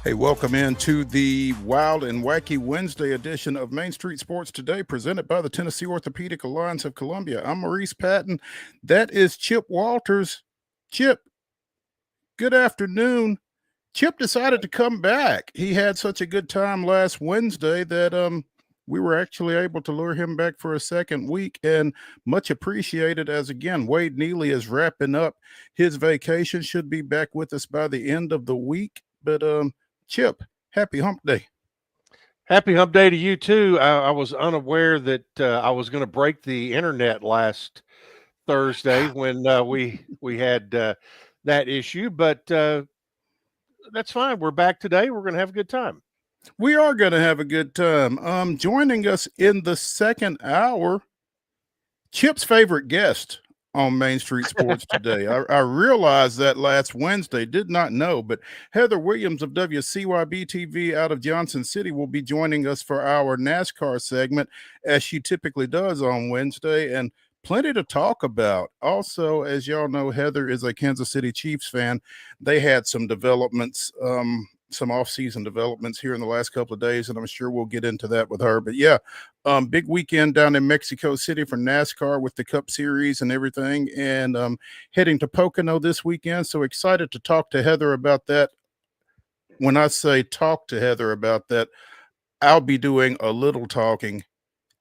Hey, welcome into the Wild and Wacky Wednesday edition of Main Street Sports Today, presented by the Tennessee Orthopedic Alliance of Columbia. I'm Maurice Patton. That is Chip Walters. Chip, good afternoon. Chip decided to come back. He had such a good time last Wednesday that we were actually able to lure him back for a second week, and much appreciated as, again, Wade Neely is wrapping up his vacation, should be back with us by the end of the week. But Chip, happy hump day. Happy hump day to you too. I was unaware that I was going to break the internet last Thursday when we had that issue, but that's fine. We're back today. We're going to have a good time. We are going to have a good time. Joining us in the second hour, Chip's favorite guest on Main Street Sports Today. I realized that last Wednesday, did not know, but Heather Williams of WCYB-TV out of Johnson City will be joining us for our NASCAR segment, as she typically does on Wednesday, and plenty to talk about. Also, as y'all know, Heather is a Kansas City Chiefs fan. They had some developments, some off-season developments here in the last couple of days, and I'm sure we'll get into that with her. But yeah, big weekend down in Mexico City for NASCAR with the Cup Series and everything, and heading to Pocono this weekend. So excited to talk to Heather about that. When I say talk to Heather about that, I'll be doing a little talking.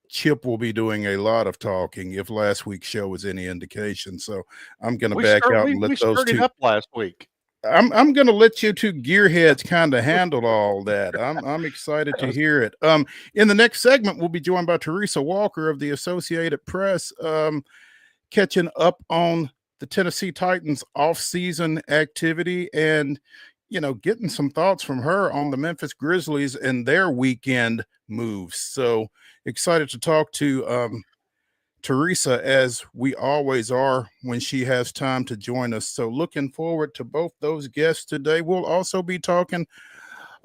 Chip will be doing a lot of talking, if last week's show was any indication. So I'm going to back out and let those two up last week. I'm going to let you two gearheads kind of handle all that. I'm excited to hear it. In the next segment, we'll be joined by TERESA Walker of the Associated Press, catching up on the Tennessee Titans off-season activity and, you know, getting some thoughts from her on the Memphis Grizzlies and their weekend moves. So excited to talk to TERESA, as we always are when she has time to join us. So looking forward to both those guests today. We'll also be talking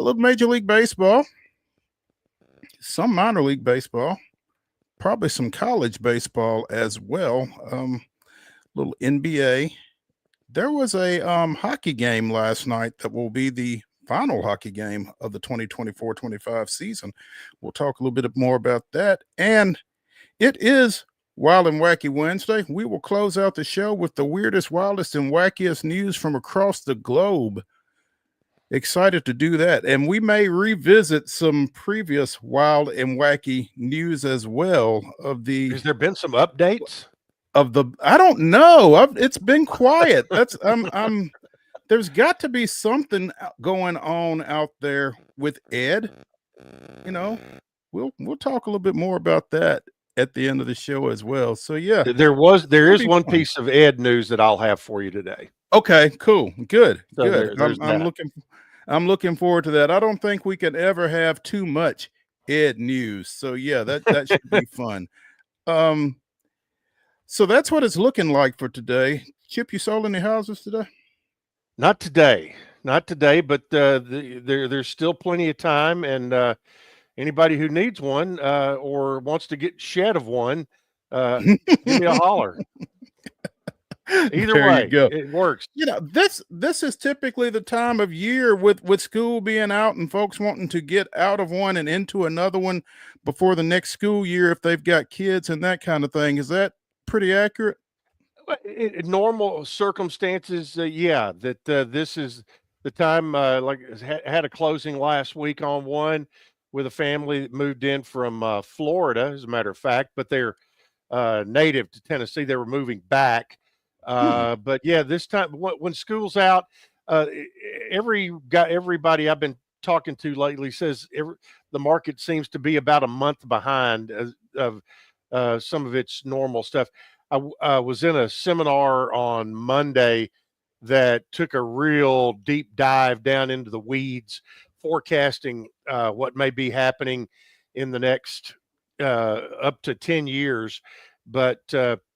a little Major League Baseball, some minor league baseball, probably some college baseball as well, little NBA. There was a hockey game last night that will be the final hockey game of the 2024-25 season. We'll talk a little bit more about that. And it is Wild and Wacky Wednesday. We will close out the show with the weirdest, wildest, and wackiest news from across the globe. Excited to do that. And we may revisit some previous wild and wacky news as well. Has there been some updates? I don't know. It's been quiet. There's got to be something going on out there with Ed. You know, we'll talk a little bit more about that at the end of the show as well. So yeah, there is one piece of Ed news that I'll have for you today. Okay, cool, good. I'm looking forward to that. I don't think we can ever have too much Ed news. So yeah, that should be fun. So that's what it's looking like for today. Chip, you sold any houses today? Not today, but there's still plenty of time, and anybody who needs one or wants to get shed of one, give me a holler. Either way, you go. It works. You know, this is typically the time of year with school being out and folks wanting to get out of one and into another one before the next school year if they've got kids and that kind of thing. Is that pretty accurate? In normal circumstances, yeah, that this is the time. Like had a closing last week on one with a family that moved in from Florida, as a matter of fact, but they're native to Tennessee. They were moving back. But yeah, this time when school's out, everybody I've been talking to lately says the market seems to be about a month behind of some of its normal stuff. I was in a seminar on Monday that took a real deep dive down into the weeds, forecasting what may be happening in the next up to 10 years, but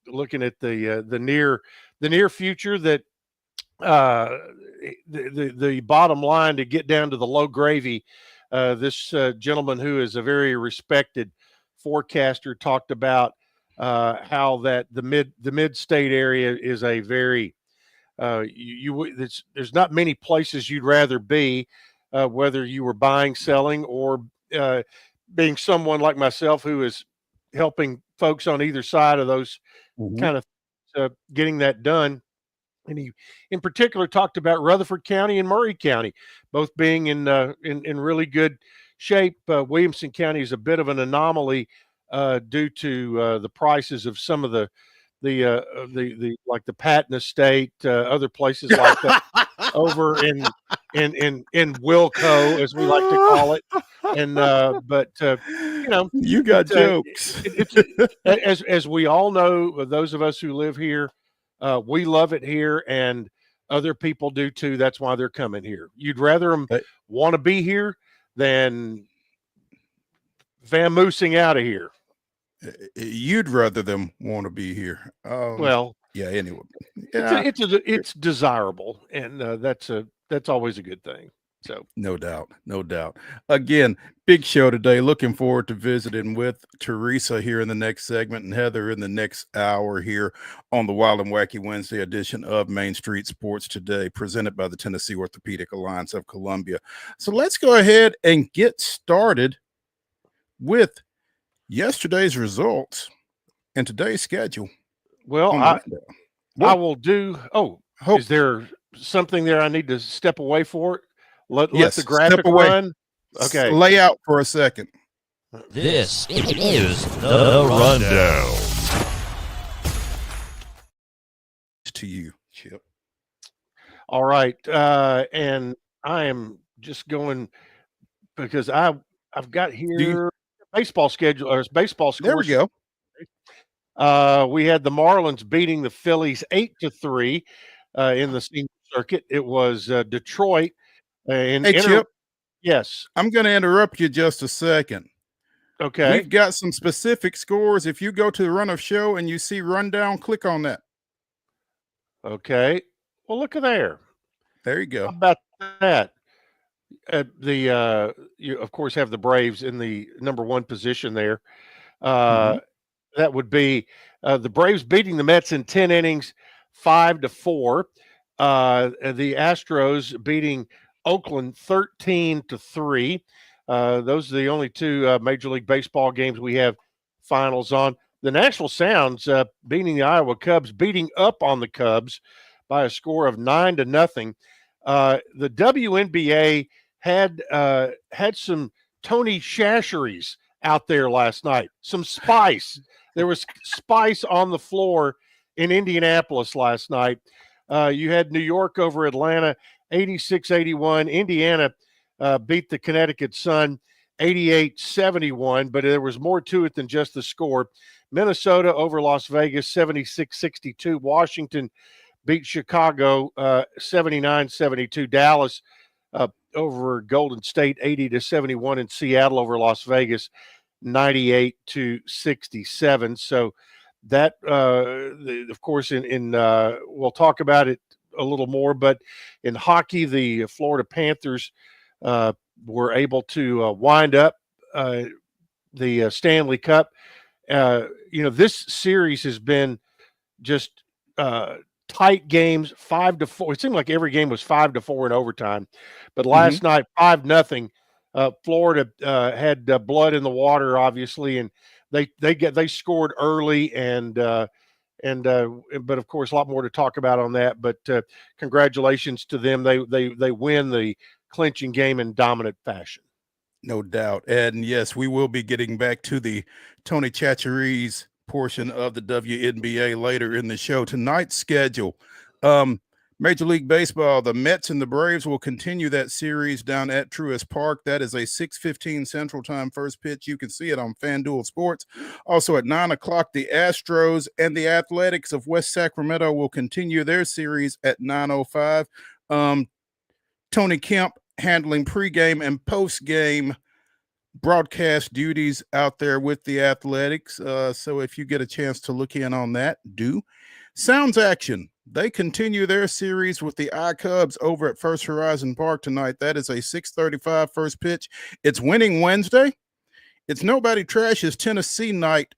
looking at the near future, that the bottom line, to get down to the low gravy, this gentleman who is a very respected forecaster talked about how that the mid-state area is a very there's not many places you'd rather be. whether you were buying, selling, or being someone like myself who is helping folks on either side of those kind of getting that done. And he, in particular, talked about Rutherford County and Murray County, both being in really good shape. Williamson County is a bit of an anomaly due to the prices of some of the like the Patton estate, other places like that over in Wilco, as we like to call it. And you know, you got jokes. As we all know, those of us who live here, we love it here, and other people do too. That's why they're coming here. You'd rather them want to be here than vamoosing out of here. You'd rather them want to be here. Well, yeah. Anyway, it's desirable, and that's always a good thing. So no doubt. Again, big show today. Looking forward to visiting with TERESA here in the next segment and Heather in the next hour here on the Wild and Wacky Wednesday edition of Main Street Sports Today, presented by the Tennessee Orthopedic Alliance of Columbia. So let's go ahead and get started with yesterday's results and today's schedule. Well, I will do. Is there something there I need to step away for? Let the graphic run. Okay. Lay out for a second. This is the rundown. To you, Chip. All right. And I am just going because I've got here baseball schedule or baseball scores. There we go. We had the Marlins beating the Phillies 8-3 in the senior circuit. It was Detroit. Chip. Yes. I'm going to interrupt you just a second. Okay. We've got some specific scores. If you go to the run of show and you see rundown, click on that. Okay. Well, look at there. There you go. How about that? You of course have the Braves in the number one position there. That would be the Braves beating the Mets in 10 innings, 5-4. The Astros beating Oakland 13-3. Those are the only two Major League Baseball games we have finals on. The Nashville Sounds beating the Iowa Cubs, beating up on the Cubs by a score of 9-0. The WNBA had some Tony Chachere's out there last night. Some spice. There was spice on the floor in Indianapolis last night. You had New York over Atlanta, 86-81. Indiana beat the Connecticut Sun 88-71, but there was more to it than just the score. Minnesota over Las Vegas, 76-62. Washington beat Chicago 79-72. Dallas over Golden State, 80-71. And Seattle over Las Vegas, 98-67. So that, of course, we'll talk about it a little more, but in hockey, the Florida Panthers were able to wind up the Stanley Cup. This series has been just tight games, 5-4. It seemed like every game was 5-4 in overtime, but last night 5-0. Florida had blood in the water, obviously, and they scored early but of course a lot more to talk about on that. But congratulations to them. They win the clinching game in dominant fashion. No doubt. And yes, we will be getting back to the Tony Chachere's portion of the WNBA later in the show. Tonight's schedule, Major League Baseball, the Mets and the Braves will continue that series down at Truist Park. That is a 6:15 Central Time first pitch. You can see it on FanDuel Sports. Also at 9 o'clock, the Astros and the Athletics of West Sacramento will continue their series at 9:05. Tony Kemp handling pregame and postgame broadcast duties out there with the Athletics. So if you get a chance to look in on that, do. Sounds Action. They continue their series with the iCubs over at First Horizon Park tonight. That is a 6:35 first pitch. It's Winning Wednesday. It's Nobody Trashes Tennessee night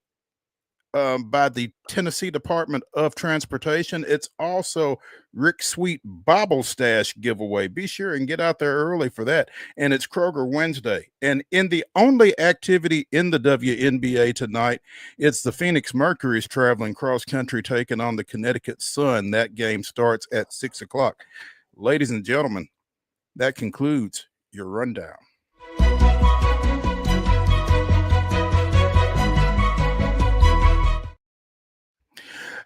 by the Tennessee Department of Transportation. It's also Rick Sweet Bobble Stash giveaway. Be sure and get out there early for that. And it's Kroger Wednesday. And in the only activity in the WNBA tonight, it's the Phoenix Mercury's traveling cross country taking on the Connecticut Sun. That game starts at 6 o'clock. Ladies and gentlemen, that concludes your rundown.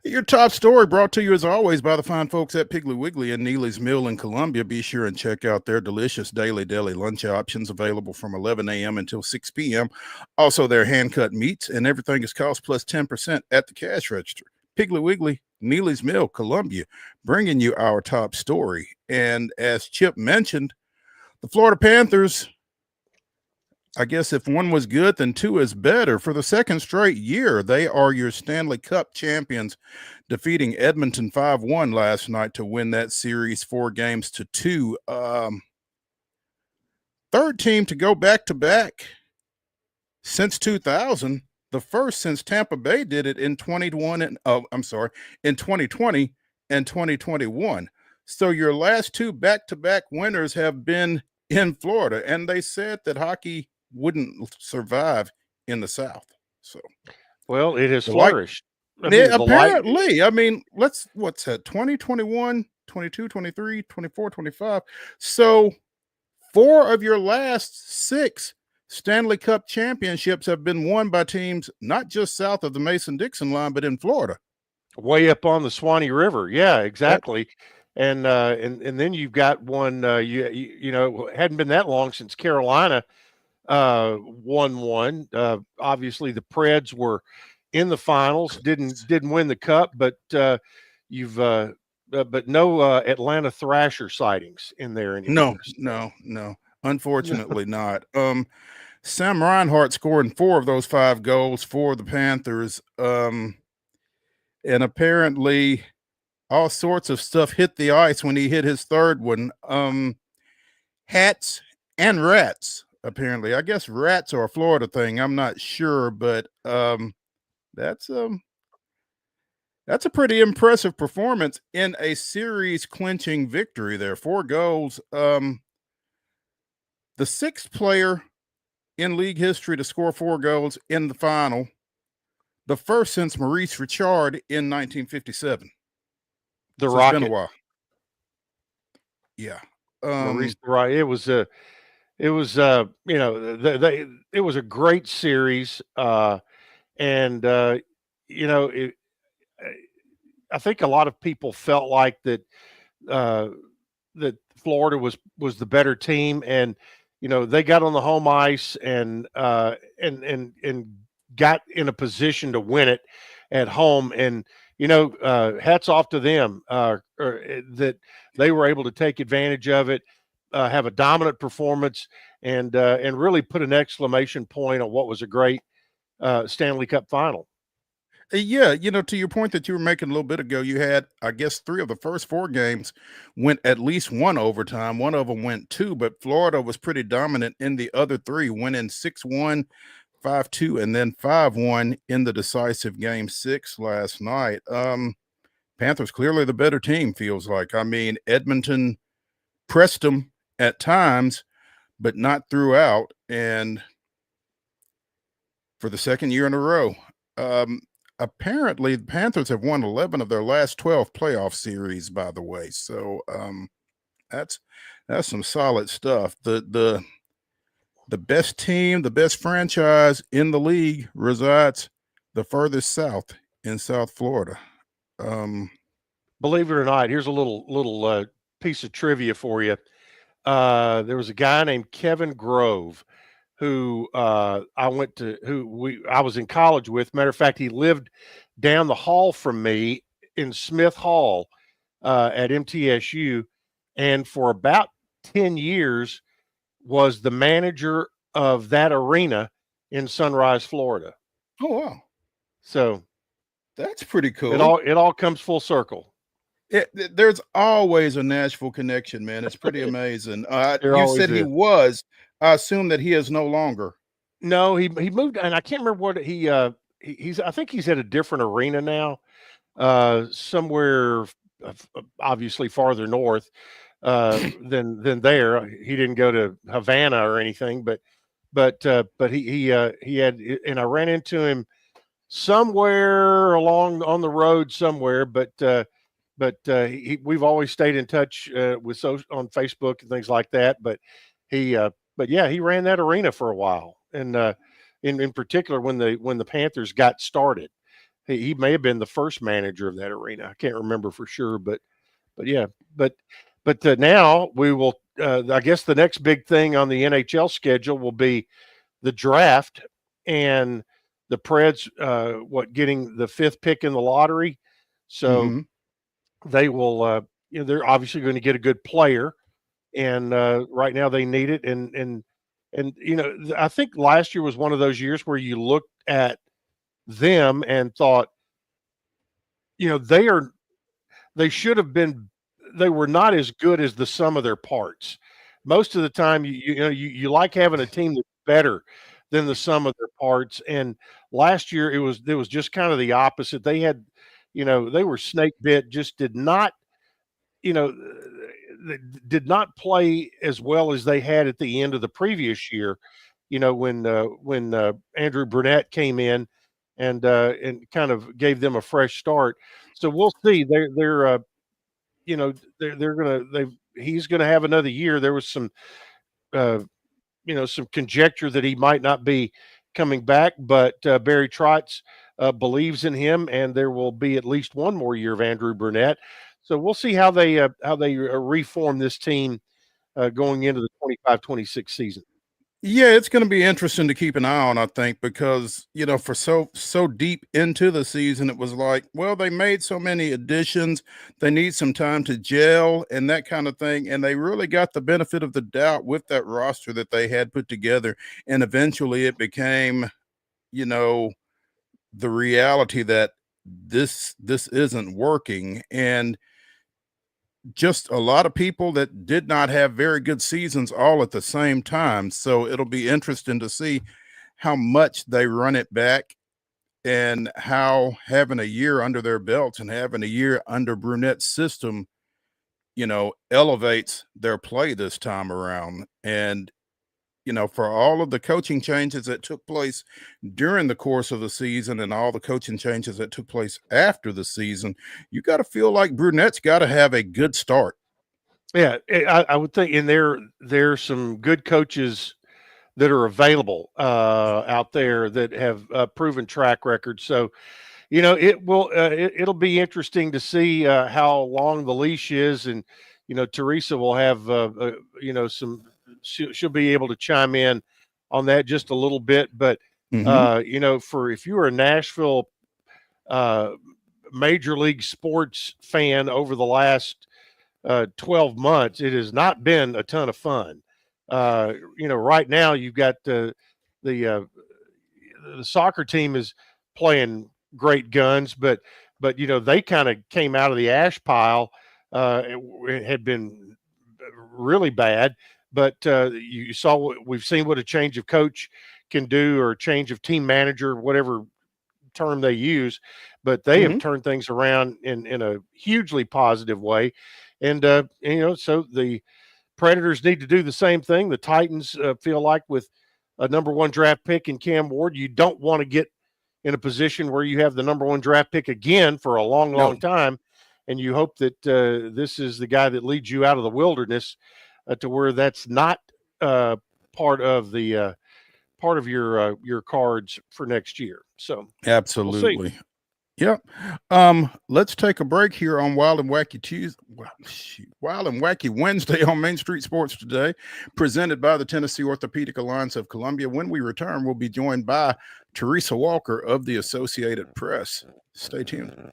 Your top story brought to you, as always, by the fine folks at Piggly Wiggly and Neely's Mill in Columbia. Be sure and check out their delicious daily deli lunch options available from 11 a.m. until 6 p.m. Also, their hand-cut meats, and everything is cost plus 10% at the cash register. Piggly Wiggly, Neely's Mill, Columbia, bringing you our top story. And as Chip mentioned, the Florida Panthers, I guess if one was good, then two is better. For the second straight year, they are your Stanley Cup champions, defeating Edmonton 5-1 last night to win that series 4-2. Third team to go back-to-back since 2000. The first since Tampa Bay did it in 2020 and 2021. So your last two back-to-back winners have been in Florida, and they said that hockey wouldn't survive in the South. So, well, it has flourished. Apparently, I mean, what's that? 2021, 22, 23, 24, 25. So 4 of your last 6 Stanley Cup championships have been won by teams not just south of the Mason-Dixon line, but in Florida. Way up on the Swanee River. Yeah, exactly. And then you've got one, you know, it hadn't been that long since Carolina won one. Obviously the Preds were in the finals, didn't win the cup, but but no Atlanta Thrasher sightings in there anymore. No, unfortunately not. Sam Reinhart scoring 4 of those 5 goals for the Panthers. And apparently all sorts of stuff hit the ice when he hit his third one. Hats and rats, apparently. I guess rats are a Florida thing. I'm not sure, but that's a pretty impressive performance in a series clinching victory there. 4 goals. The 6th player in league history to score 4 goals in the final. The first since Maurice Richard in 1957. The Rocket. It's been a while. Yeah. Maurice, right. It was you know, it was a great series. And you know, I think a lot of people felt like that that Florida was the better team, and you know, they got on the home ice and got in a position to win it at home. And you know, hats off to them that they were able to take advantage of it, have a dominant performance, and really put an exclamation point on what was a great Stanley Cup final. Yeah, you know, to your point that you were making a little bit ago, you had, I guess, 3 of the first 4 games went at least 1 overtime. 1 of them went 2, but Florida was pretty dominant in the other 3, winning 6-1, 5-2, and then 5-1 in the decisive game 6 last night. Panthers clearly the better team, feels like. I mean, Edmonton pressed them at times, but not throughout. And for the second year in a row, apparently the Panthers have won 11 of their last 12 playoff series, by the way. So that's some solid stuff. The best team, the best franchise in the league resides the furthest south in South Florida. Believe it or not, here's a little piece of trivia for you. There was a guy named Kevin Grove who I was in college with. Matter of fact, he lived down the hall from me in Smith Hall at MTSU, and for about 10 years was the manager of that arena in Sunrise, Florida. Oh, wow. So that's pretty cool. It all comes full circle. There's always a Nashville connection, man. It's pretty amazing. You said he was. I assume that he is no longer. No, he moved, and I can't remember what he I think he's at a different arena now, somewhere obviously farther north than there. He didn't go to Havana or anything, but he had, and I ran into him somewhere along on the road somewhere, but we've always stayed in touch with on Facebook and things like that. But yeah, he ran that arena for a while, and in particular when the Panthers got started, he may have been the first manager of that arena. I can't remember for sure, but yeah, but now we will. I guess the next big thing on the NHL schedule will be the draft and the Preds, getting the 5th pick in the lottery. So they will, they're obviously going to get a good player, and right now they need it. And I think last year was one of those years where you looked at them and thought, they should have been. They were not as good as the sum of their parts. Most of the time, you like having a team that's better than the sum of their parts. And last year it was just kind of the opposite. They had, they were snake bit, just did not play as well as they had at the end of the previous year. When Andrew Brunette came in and kind of gave them a fresh start. So we'll see. He's gonna have another year. There was some some conjecture that he might not be coming back, but Barry Trotz believes in him, and there will be at least one more year of Andrew Brunette. So we'll see how they reform this team going into the 25-26 season. Yeah, it's going to be interesting to keep an eye on, I think, because, for so deep into the season, it was like, well, they made so many additions. They need some time to gel and that kind of thing. And they really got the benefit of the doubt with that roster that they had put together. And eventually it became, the reality that this isn't working. And just a lot of people that did not have very good seasons all at the same time. So it'll be interesting to see how much they run it back and how having a year under their belts and having a year under Brunette's system, elevates their play this time around. And, for all of the coaching changes that took place during the course of the season and all the coaching changes that took place after the season, you got to feel like Brunette's got to have a good start. Yeah, I would think, and there's some good coaches that are available out there that have proven track records. So, it'll be interesting to see how long the leash is, and TERESA will have some. She'll be able to chime in on that just a little bit, but if you were a Nashville Major League Sports fan over the last 12 months, it has not been a ton of fun. Right now you've got the soccer team is playing great guns, but they kind of came out of the ash pile. It had been really bad. But you saw we've seen what a change of coach can do, or a change of team manager, whatever term they use. But they have turned things around in a hugely positive way. And, so the Predators need to do the same thing. The Titans feel like with a number 1 draft pick in Cam Ward, you don't want to get in a position where you have the number 1 draft pick again for a long time. And you hope that this is the guy that leads you out of the wilderness to where that's not part of your cards for next year. So absolutely, we'll yep. Let's take a break here on Wild and Wacky Wednesday on Main Street Sports Today, presented by the Tennessee Orthopedic Alliance of Columbia. When we return, we'll be joined by TERESA Walker of the Associated Press. Stay tuned.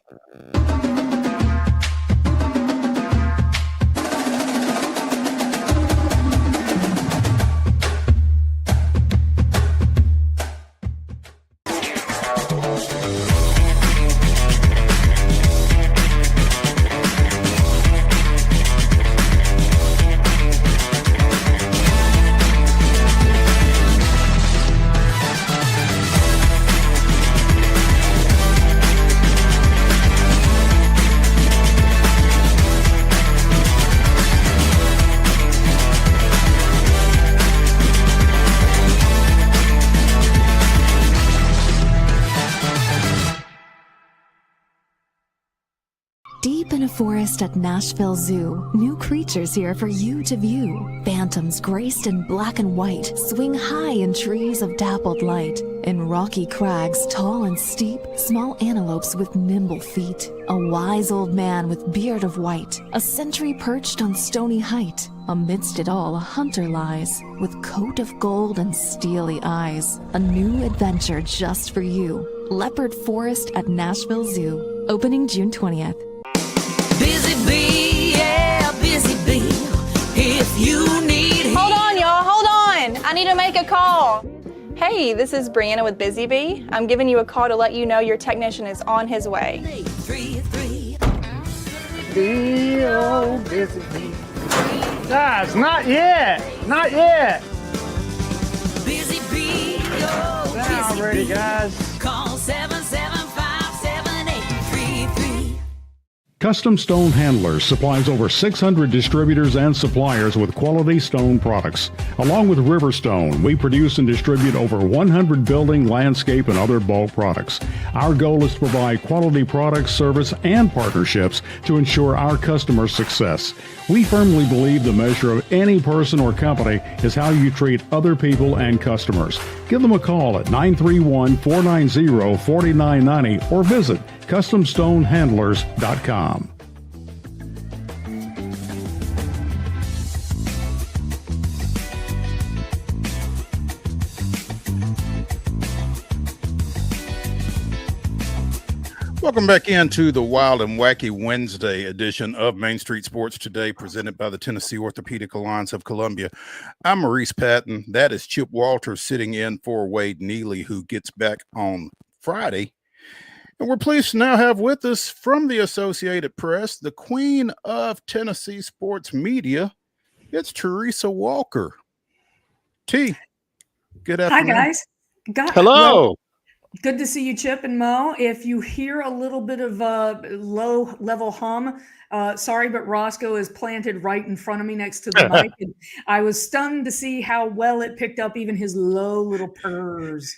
forest at Nashville Zoo. New creatures here for you to view. Phantoms graced in black and white swing high in trees of dappled light. In rocky crags, tall and steep, small antelopes with nimble feet. A wise old man with beard of white, a sentry perched on stony height. Amidst it all, a hunter lies, with coat of gold and steely eyes. A new adventure just for you. Leopard Forest at Nashville Zoo. Opening June 20th. Busy bee, yeah, busy bee. If you need... Hold on, y'all, hold on. I need to make a call. Hey, this is Brianna with Busy Bee. I'm giving you a call to let you know your technician is on his way. 833. Oh, busy bee. Guys, not yet. Not yet. Busy bee, oh, Now busy ready, bee. guys. Call 775-7833. Custom Stone Handlers supplies over 600 distributors and suppliers with quality stone products. Along with Riverstone, we produce and distribute over 100 building, landscape, and other bulk products. Our goal is to provide quality products, service, and partnerships to ensure our customers' success. We firmly believe the measure of any person or company is how you treat other people and customers. Give them a call at 931-490-4990 or visit CustomStoneHandlers.com. Welcome back into the Wild and Wacky Wednesday edition of Main Street Sports Today, presented by the Tennessee Orthopedic Alliance of Columbia. I'm Maurice Patton. That is Chip Walters sitting in for Wade Neely, who gets back on Friday. And we're pleased to now have with us from the Associated Press, the queen of Tennessee sports media. It's TERESA Walker. T, good afternoon. Hi, guys. Hello. Good to see you, Chip and Mo. If you hear a little bit of a low-level hum, sorry, but Roscoe is planted right in front of me next to the mic. And I was stunned to see how well it picked up even his low little purrs.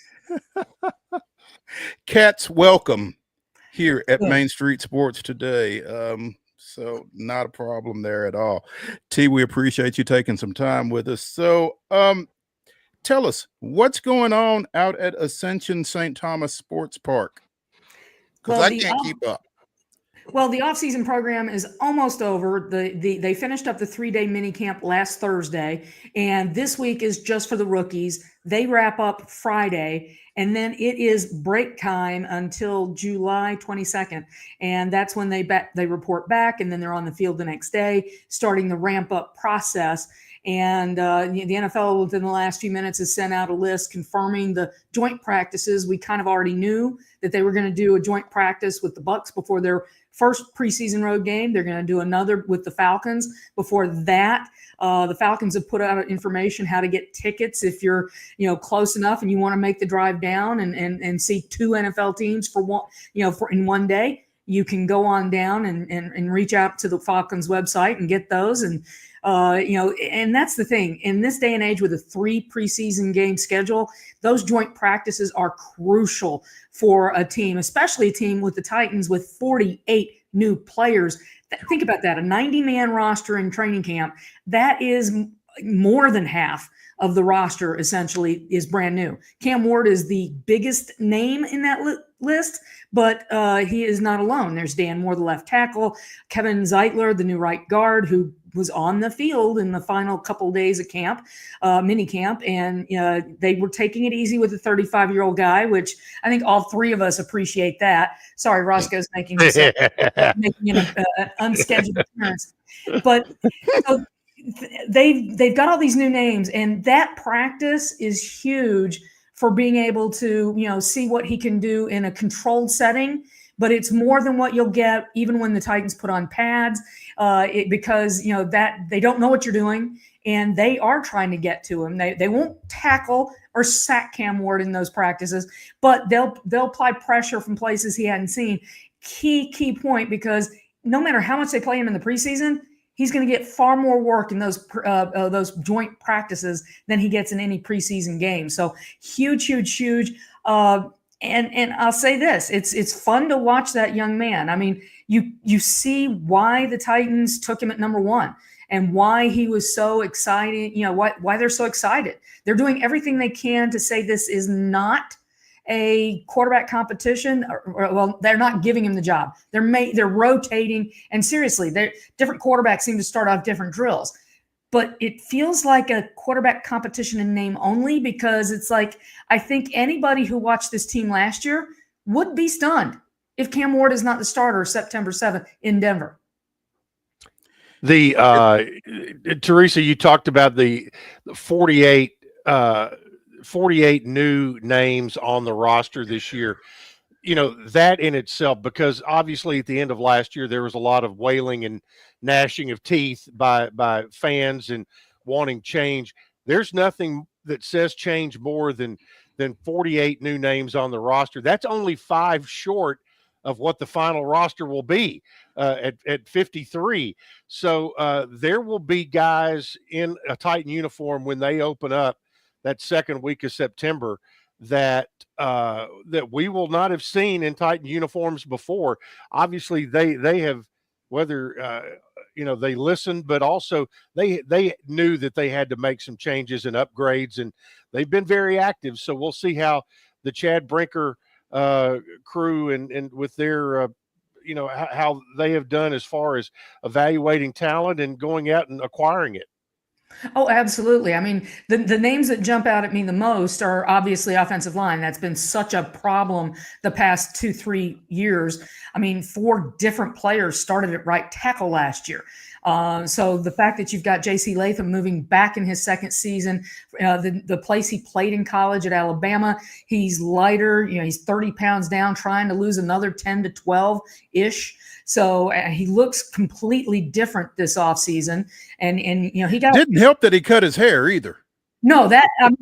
Cats, welcome here at Main Street Sports Today. So not a problem there at all. T, we appreciate you taking some time with us. So tell us what's going on out at Ascension St. Thomas Sports Park, because I can't keep up. Well, the off-season program is almost over. They finished up the 3-day mini camp last Thursday, and this week is just for the rookies. They wrap up Friday, and then it is break time until July 22nd, and that's when they report back, and then they're on the field the next day, starting the ramp-up process. And the NFL within the last few minutes has sent out a list confirming the joint practices. We kind of already knew that they were going to do a joint practice with the Bucs before their first preseason road game. They're going to do another with the Falcons before that. The Falcons have put out information how to get tickets if you're, close enough and you want to make the drive down and see two NFL teams for one, in one day. You can go on down and reach out to the Falcons website and get those. And and that's the thing. In this day and age with a 3 preseason game schedule, those joint practices are crucial for a team, especially a team with the Titans with 48 new players. Think about that, a 90-man roster in training camp. That is more than half of the roster essentially is brand new. Cam Ward is the biggest name in that list, but he is not alone. There's Dan Moore, the left tackle, Kevin Zeitler, the new right guard, who was on the field in the final couple of days of camp, mini camp, and they were taking it easy with a 35-year-old guy, which I think all three of us appreciate that. Sorry, Roscoe's making an unscheduled appearance, but so they've got all these new names, and that practice is huge for being able to see what he can do in a controlled setting. But it's more than what you'll get even when the Titans put on pads, because that they don't know what you're doing, and they are trying to get to him. They won't tackle or sack Cam Ward in those practices, but they'll apply pressure from places he hadn't seen. Key point, because no matter how much they play him in the preseason, he's going to get far more work in those joint practices than he gets in any preseason game. So huge. And I'll say this, it's fun to watch that young man. I mean, you see why the Titans took him at number 1 and why he was so excited, why they're so excited. They're doing everything they can to say this is not a quarterback competition, well, they're not giving him the job. They're rotating, and seriously, different quarterbacks seem to start off different drills. But it feels like a quarterback competition in name only, because it's like, I think anybody who watched this team last year would be stunned if Cam Ward is not the starter September 7th in Denver. The TERESA, you talked about the 48 new names on the roster this year. That in itself, because obviously at the end of last year there was a lot of wailing and gnashing of teeth by fans and wanting change. There's nothing that says change more than 48 new names on the roster. That's only 5 short of what the final roster will be at 53. So there will be guys in a Titan uniform when they open up that second week of September that we will not have seen in Titan uniforms before. Obviously, they have, whether they listened, but also they knew that they had to make some changes and upgrades, and they've been very active. So we'll see how the Chad Brinker crew and with their how they have done as far as evaluating talent and going out and acquiring it. Oh, absolutely. I mean, the names that jump out at me the most are obviously offensive line. That's been such a problem the past 2-3 years. I mean, 4 different players started at right tackle last year. So the fact that you've got J.C. Latham moving back in his second season, the place he played in college at Alabama, he's lighter, he's 30 pounds down, trying to lose another 10 to 12-ish. So he looks completely different this offseason. And he didn't help that he cut his hair either. No, that was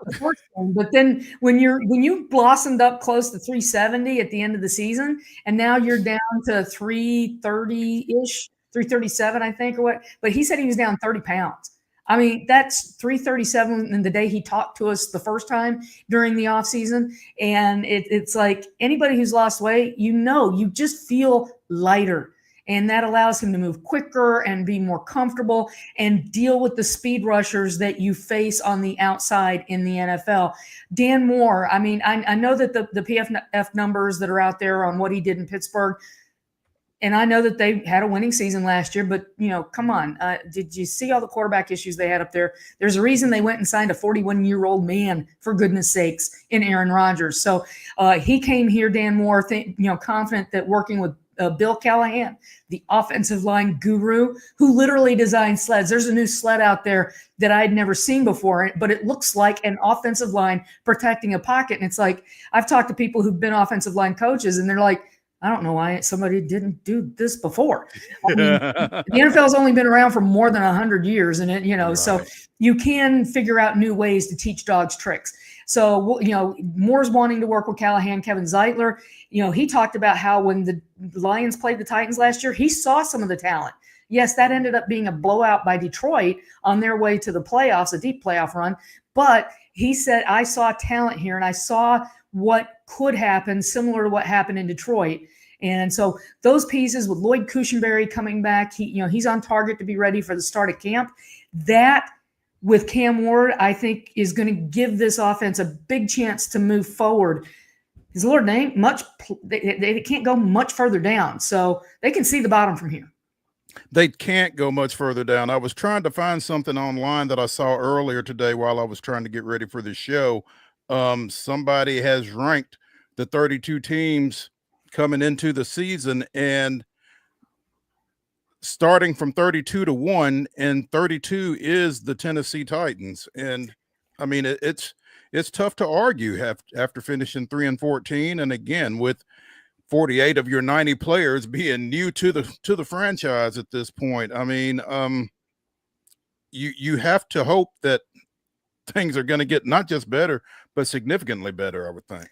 the first one. But then when you blossomed up close to 370 at the end of the season, and now you're down to 330-ish, 337, I think, or what. But he said he was down 30 pounds. I mean, that's 337 in the day he talked to us the first time during the offseason. And it's like anybody who's lost weight, you just feel lighter. And that allows him to move quicker and be more comfortable and deal with the speed rushers that you face on the outside in the NFL. Dan Moore, I mean, I know that the PFF numbers that are out there on what he did in Pittsburgh, and I know that they had a winning season last year, but, come on. Did you see all the quarterback issues they had up there? There's a reason they went and signed a 41-year-old man, for goodness sakes, in Aaron Rodgers. So he came here, Dan Moore, confident that working with Bill Callahan, the offensive line guru, who literally designed sleds. There's a new sled out there that I'd never seen before, but it looks like an offensive line protecting a pocket. And it's like, I've talked to people who've been offensive line coaches, and they're like, I don't know why somebody didn't do this before. I mean, the NFL's only been around for more than 100 years, and right. So you can figure out new ways to teach dogs tricks. So, Moore's wanting to work with Callahan. Kevin Zeitler, he talked about how when the Lions played the Titans last year, he saw some of the talent. Yes, that ended up being a blowout by Detroit on their way to the playoffs, a deep playoff run. But he said, I saw talent here, and I saw what could happen, similar to what happened in Detroit. And so those pieces with Lloyd Cushenberry coming back, he's on target to be ready for the start of camp. That with Cam Ward, I think is going to give this offense a big chance to move forward. His Lord name, they can't go much further down, so they can see the bottom from here. They can't go much further down. I was trying to find something online that I saw earlier today while I was trying to get ready for the show. Somebody has ranked the 32 teams coming into the season, and starting from 32 to 1, and 32 is the Tennessee Titans. And I mean, it's tough to argue after finishing 3-14, and again with 48 of your 90 players being new to the franchise at this point. I mean, you have to hope that things are going to get not just better, but significantly better, I would think.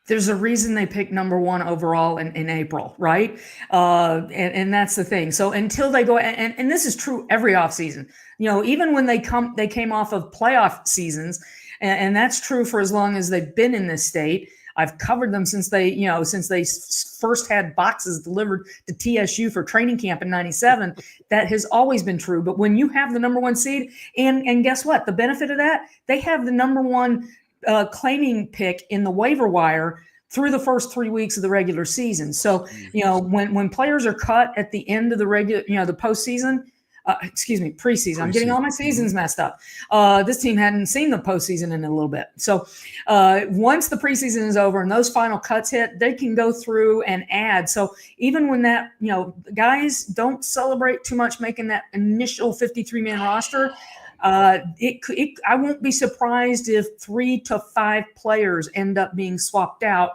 There's a reason they picked number 1 overall in April, right? And that's the thing. So until they go, and this is true every offseason, even when they came off of playoff seasons, and that's true for as long as they've been in this state. I've covered them since they first had boxes delivered to TSU for training camp in '97. That has always been true. But when you have the number one seed, and guess what? The benefit of that, they have the number one claiming pick in the waiver wire through the first 3 weeks of the regular season. So, when players are cut at the end of the the postseason, preseason. I'm getting all my seasons messed up. This team hadn't seen the postseason in a little bit. So once the preseason is over and those final cuts hit, they can go through and add. So even when that, guys don't celebrate too much making that initial 53-man roster. I won't be surprised if 3 to 5 players end up being swapped out,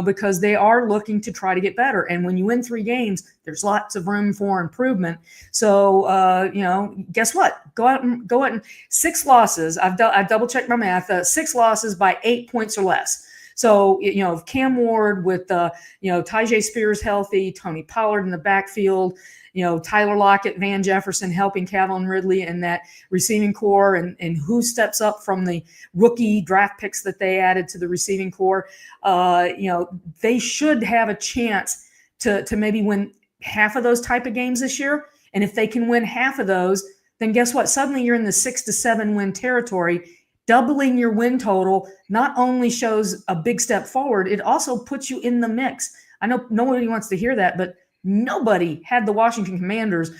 because they are looking to try to get better. And when you win 3 games, there's lots of room for improvement. So, guess what? Go out and 6 losses. I've double checked my math. 6 losses by 8 points or less. So, Cam Ward with, Tyjae Spears healthy, Tony Pollard in the backfield, Tyler Lockett, Van Jefferson helping Calvin Ridley and that receiving core, and who steps up from the rookie draft picks that they added to the receiving core. They should have a chance to maybe win half of those type of games this year. And if they can win half of those, then guess what? Suddenly you're in the 6 to 7 win territory. Doubling your win total not only shows a big step forward, it also puts you in the mix. I know nobody wants to hear that, but nobody had the Washington Commanders.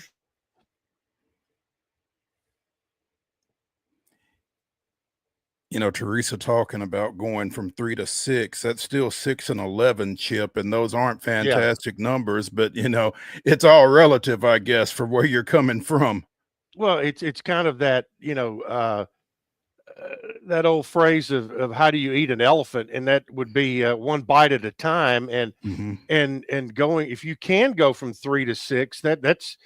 TERESA talking about going from 3 to 6, that's still 6 and 11, Chip, and those aren't fantastic numbers, but it's all relative, I guess, for where you're coming from. Well, it's kind of that, that old phrase of how do you eat an elephant, and that would be one bite at a time, and and going, if you can go from 3 to 6, that's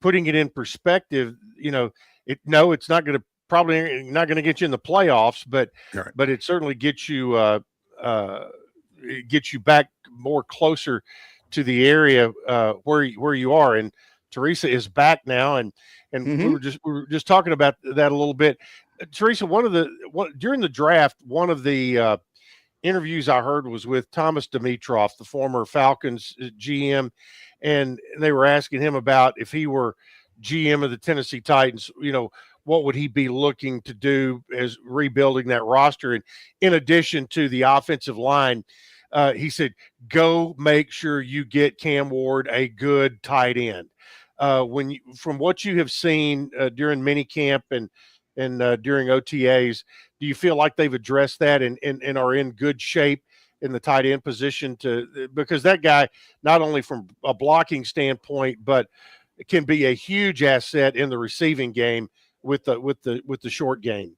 putting it in perspective. It's not going to get you in the playoffs, but it certainly gets you back more closer to the area where you are. And TERESA is back now, and we were just talking about that a little bit. TERESA, during the draft, one of the interviews I heard was with Thomas Dimitroff, the former Falcons GM, and they were asking him about if he were GM of the Tennessee Titans, what would he be looking to do as rebuilding that roster? And in addition to the offensive line, he said, go make sure you get Cam Ward a good tight end. From what you have seen during minicamp and during OTAs, do you feel like they've addressed that and are in good shape in the tight end position because that guy, not only from a blocking standpoint, but can be a huge asset in the receiving game with the short game?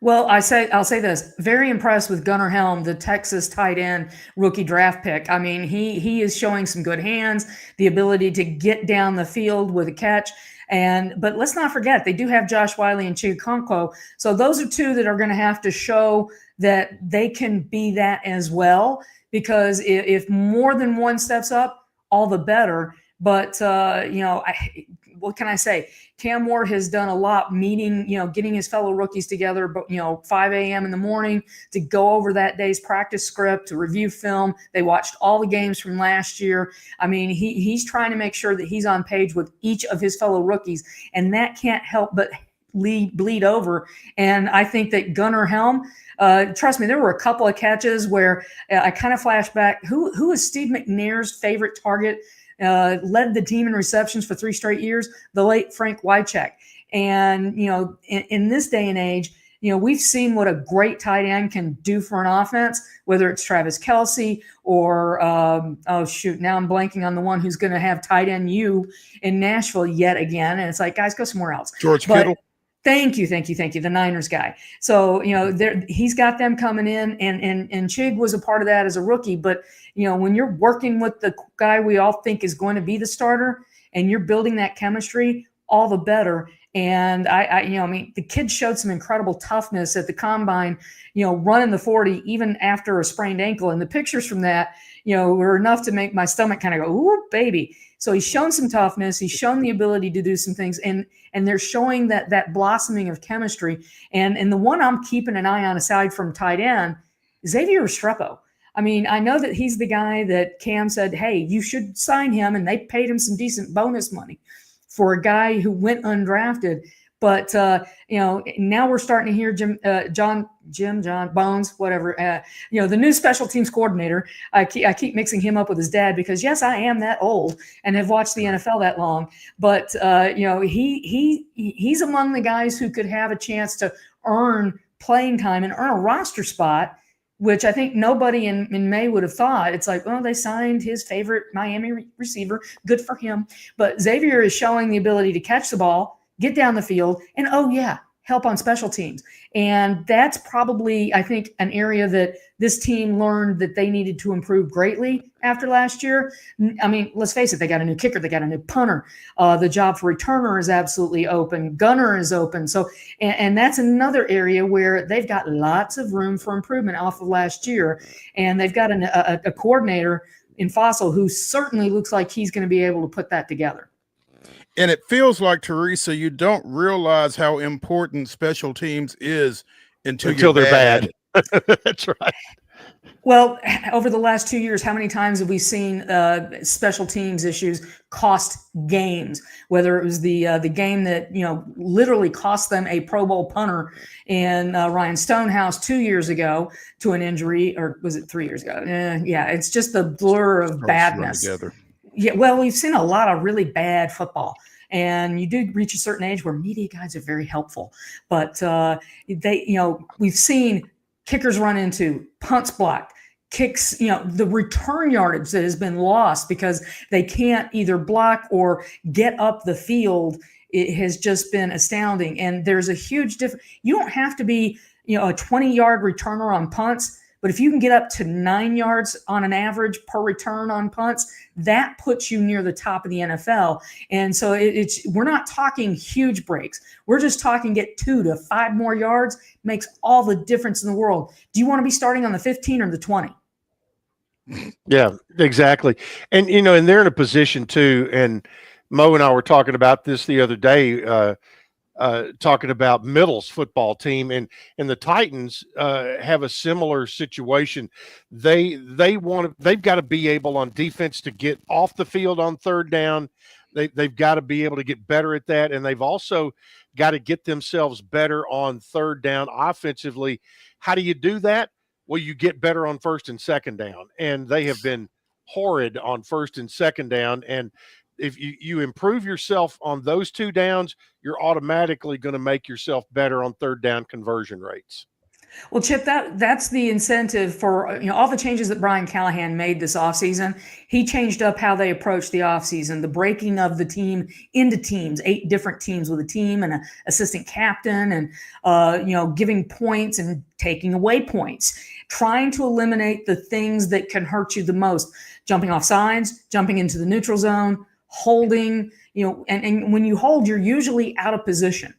Well, I'll say this. Very impressed with Gunnar Helm, the Texas tight end rookie draft pick. I mean, he is showing some good hands, the ability to get down the field with a catch. But let's not forget, they do have Josh Wiley and Chikonko. So those are 2 that are going to have to show that they can be that as well, because if more than one steps up, all the better. But, what can I say? Cam Ward has done a lot meeting, getting his fellow rookies together, but, 5 a.m. in the morning to go over that day's practice script, to review film. They watched all the games from last year. I mean, he's trying to make sure that he's on page with each of his fellow rookies, and that can't help but bleed over. And I think that Gunnar Helm, trust me, there were a couple of catches where I kind of flashed back. Who is Steve McNair's favorite target? Led the team in receptions for 3 straight years, the late Frank Wycheck. And, in this day and age, we've seen what a great tight end can do for an offense, whether it's Travis Kelce or, now I'm blanking on the one who's going to have tight end U in Nashville yet again. And it's like, guys, go somewhere else. George Kittle. Thank you. The Niners guy. So, he's got them coming in, and Chig was a part of that as a rookie. But, when you're working with the guy we all think is going to be the starter and you're building that chemistry, all the better. And the kid showed some incredible toughness at the combine, running the 40, even after a sprained ankle. And the pictures from that, were enough to make my stomach kind of go, ooh, baby. So he's shown some toughness. He's shown the ability to do some things, and they're showing that blossoming of chemistry. And the one I'm keeping an eye on aside from tight end Xavier Restrepo. I mean, I know that he's the guy that Cam said, hey, you should sign him, and they paid him some decent bonus money for a guy who went undrafted. But, now we're starting to hear John Bones, whatever, the new special teams coordinator. I keep mixing him up with his dad because, yes, I am that old and have watched the NFL that long. But, he's among the guys who could have a chance to earn playing time and earn a roster spot, which I think nobody in May would have thought. It's like, well, they signed his favorite Miami receiver. Good for him. But Xavier is showing the ability to catch the ball, get down the field, and, help on special teams. And that's probably, I think, an area that this team learned that they needed to improve greatly after last year. I mean, let's face it, they got a new kicker, they got a new punter. The job for returner is absolutely open. Gunner is open. So, and that's another area where they've got lots of room for improvement off of last year. And they've got a coordinator in Fossil who certainly looks like he's going to be able to put that together. And it feels like, Teresa, you don't realize how important special teams is until they're bad. That's right. Well, over the last 2 years, how many times have we seen special teams issues cost games? Whether it was the game that literally cost them a Pro Bowl punter in Ryan Stonehouse 2 years ago to an injury, or was it 3 years ago? It's just the blur of badness. Yeah, well, we've seen a lot of really bad football, and you do reach a certain age where media guys are very helpful. But we've seen kickers run into, punts blocked, kicks, the return yardage that has been lost because they can't either block or get up the field. It has just been astounding. And there's a huge difference. You don't have to be, a 20-yard returner on punts, but if you can get up to 9 yards on an average per return on punts, that puts you near the top of the NFL. And so we're not talking huge breaks. We're just talking get 2 to 5 more yards makes all the difference in the world. Do you want to be starting on the 15 or the 20? Yeah, exactly. And, and they're in a position too. And Mo and I were talking about this the other day, talking about Middle's football team, and the Titans have a similar situation. They've got to be able on defense to get off the field on third down. They've got to be able to get better at that, and they've also got to get themselves better on third down offensively. How do you do that? Well, you get better on first and second down, and they have been horrid on first and second down. And if you improve yourself on those two downs, you're automatically going to make yourself better on third down conversion rates. Well, Chip, that's the incentive for all the changes that Brian Callahan made this offseason. He changed up how they approach the offseason, the breaking of the team into teams, 8 different teams with a team and an assistant captain, and giving points and taking away points, trying to eliminate the things that can hurt you the most, jumping off sides, jumping into the neutral zone, holding, and when you hold, you're usually out of position.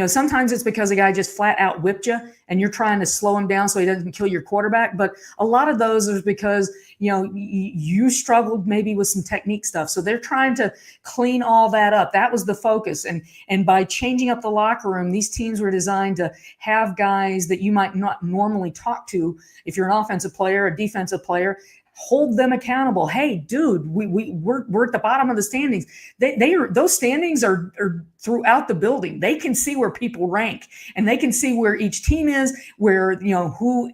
Sometimes it's because a guy just flat out whipped you and you're trying to slow him down so he doesn't kill your quarterback. But a lot of those are because, you struggled maybe with some technique stuff. So they're trying to clean all that up. That was the focus. And by changing up the locker room, these teams were designed to have guys that you might not normally talk to if you're an offensive player, a defensive player, hold them accountable. Hey, dude, we're at the bottom of the standings. Those standings are throughout the building. They can see where people rank, and they can see where each team is, where who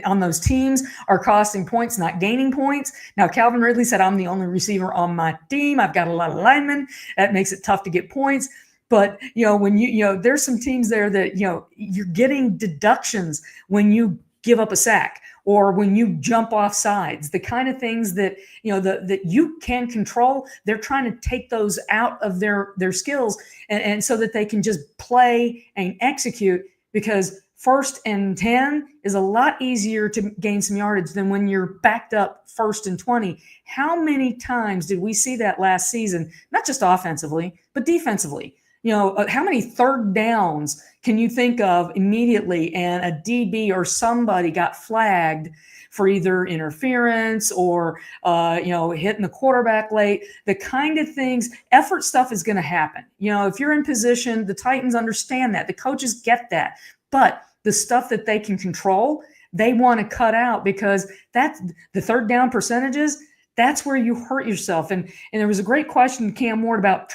on those teams are costing points, not gaining points. Now, Calvin Ridley said, I'm the only receiver on my team. I've got a lot of linemen. That makes it tough to get points. But, when there's some teams there that, you're getting deductions when you give up a sack or when you jump off sides, the kind of things that, that you can control. They're trying to take those out of their skills and so that they can just play and execute, because 1st and 10 is a lot easier to gain some yardage than when you're backed up 1st and 20. How many times did we see that last season? Not just offensively, but defensively. How many third downs can you think of immediately and a DB or somebody got flagged for either interference or, hitting the quarterback late? The kind of things, effort stuff is going to happen. If you're in position, the Titans understand that. The coaches get that. But the stuff that they can control, they want to cut out, because that's the third down percentages. That's where you hurt yourself. And there was a great question to Cam Ward about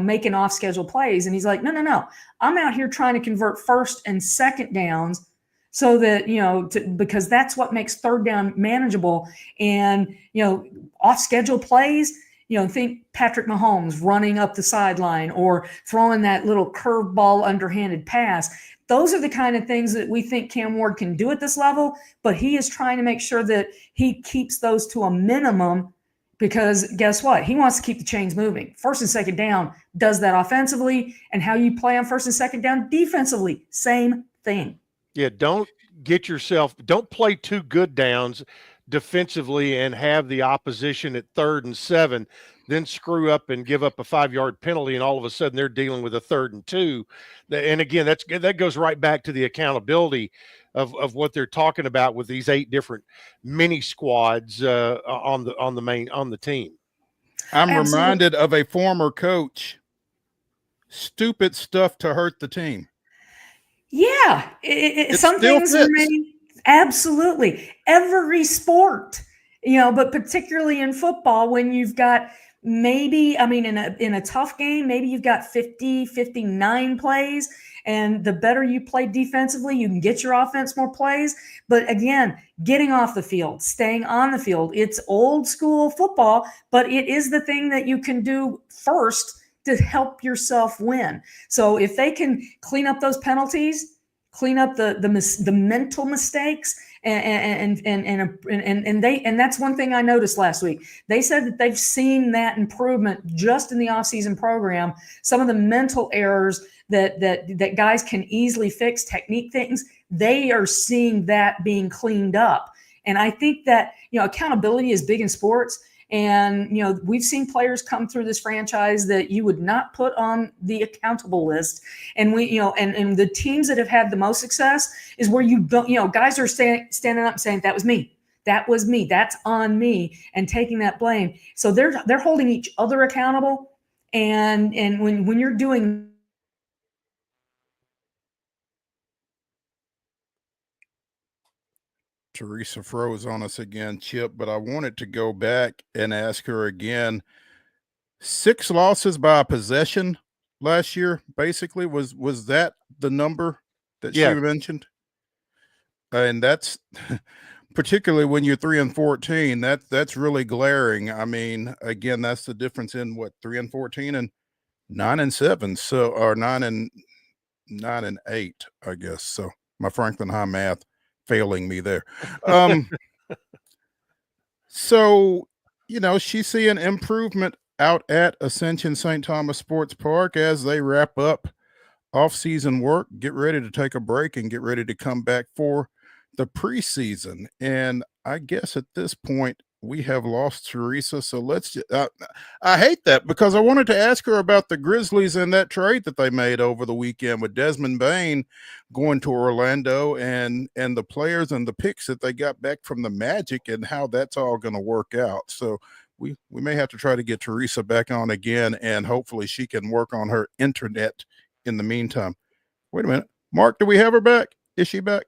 making off schedule plays. And he's like, no. I'm out here trying to convert first and second downs so that, because that's what makes third down manageable. And, off schedule plays, think Patrick Mahomes running up the sideline or throwing that little curveball underhanded pass. Those are the kind of things that we think Cam Ward can do at this level, but he is trying to make sure that he keeps those to a minimum, because guess what? He wants to keep the chains moving. First and second down does that offensively, and how you play on first and second down defensively, same thing. Yeah, don't play 2 good downs defensively and have the opposition at 3rd and 7, then screw up and give up a 5-yard penalty, and all of a sudden they're dealing with a 3rd and 2. And again, that goes right back to the accountability of what they're talking about with these 8 different mini squads on the team. I'm reminded of a former coach. Stupid stuff to hurt the team. Yeah, some things remain. Absolutely. Every sport, but particularly in football, when you've got maybe, in a tough game, maybe you've got 50, 59 plays, and the better you play defensively, you can get your offense more plays. But again, getting off the field, staying on the field, it's old school football, but it is the thing that you can do first to help yourself win. So if they can clean up those penalties, clean up the mental mistakes, and that's one thing I noticed last week. They said that they've seen that improvement just in the offseason program. Some of the mental errors that guys can easily fix, technique things, they are seeing that being cleaned up. And I think that accountability is big in sports. And, we've seen players come through this franchise that you would not put on the accountable list. And and the teams that have had the most success is where you don't, guys are standing up and saying, that was me. That was me. That's on me, and taking that blame. So they're holding each other accountable. And when you're doing. Teresa froze on us again, Chip, but I wanted to go back and ask her again. 6 losses by possession last year, basically, was that the number that she mentioned? And that's particularly when you're 3-14, that's really glaring. Again, that's the difference in 3-14 and 9-7, so, or 9-8, I guess. So my Franklin High math failing me there. So, she's seeing improvement out at Ascension St. Thomas Sports Park as they wrap up off-season work, get ready to take a break, and get ready to come back for the preseason. And I guess at this point we have lost Teresa. So let's I hate that, because I wanted to ask her about the Grizzlies and that trade that they made over the weekend with Desmond Bain going to Orlando, and the players and the picks that they got back from the Magic, and how that's all going to work out. So we may have to try to get Teresa back on again, and hopefully she can work on her internet in the meantime. Wait a minute. Mark, do we have her back? Is she back?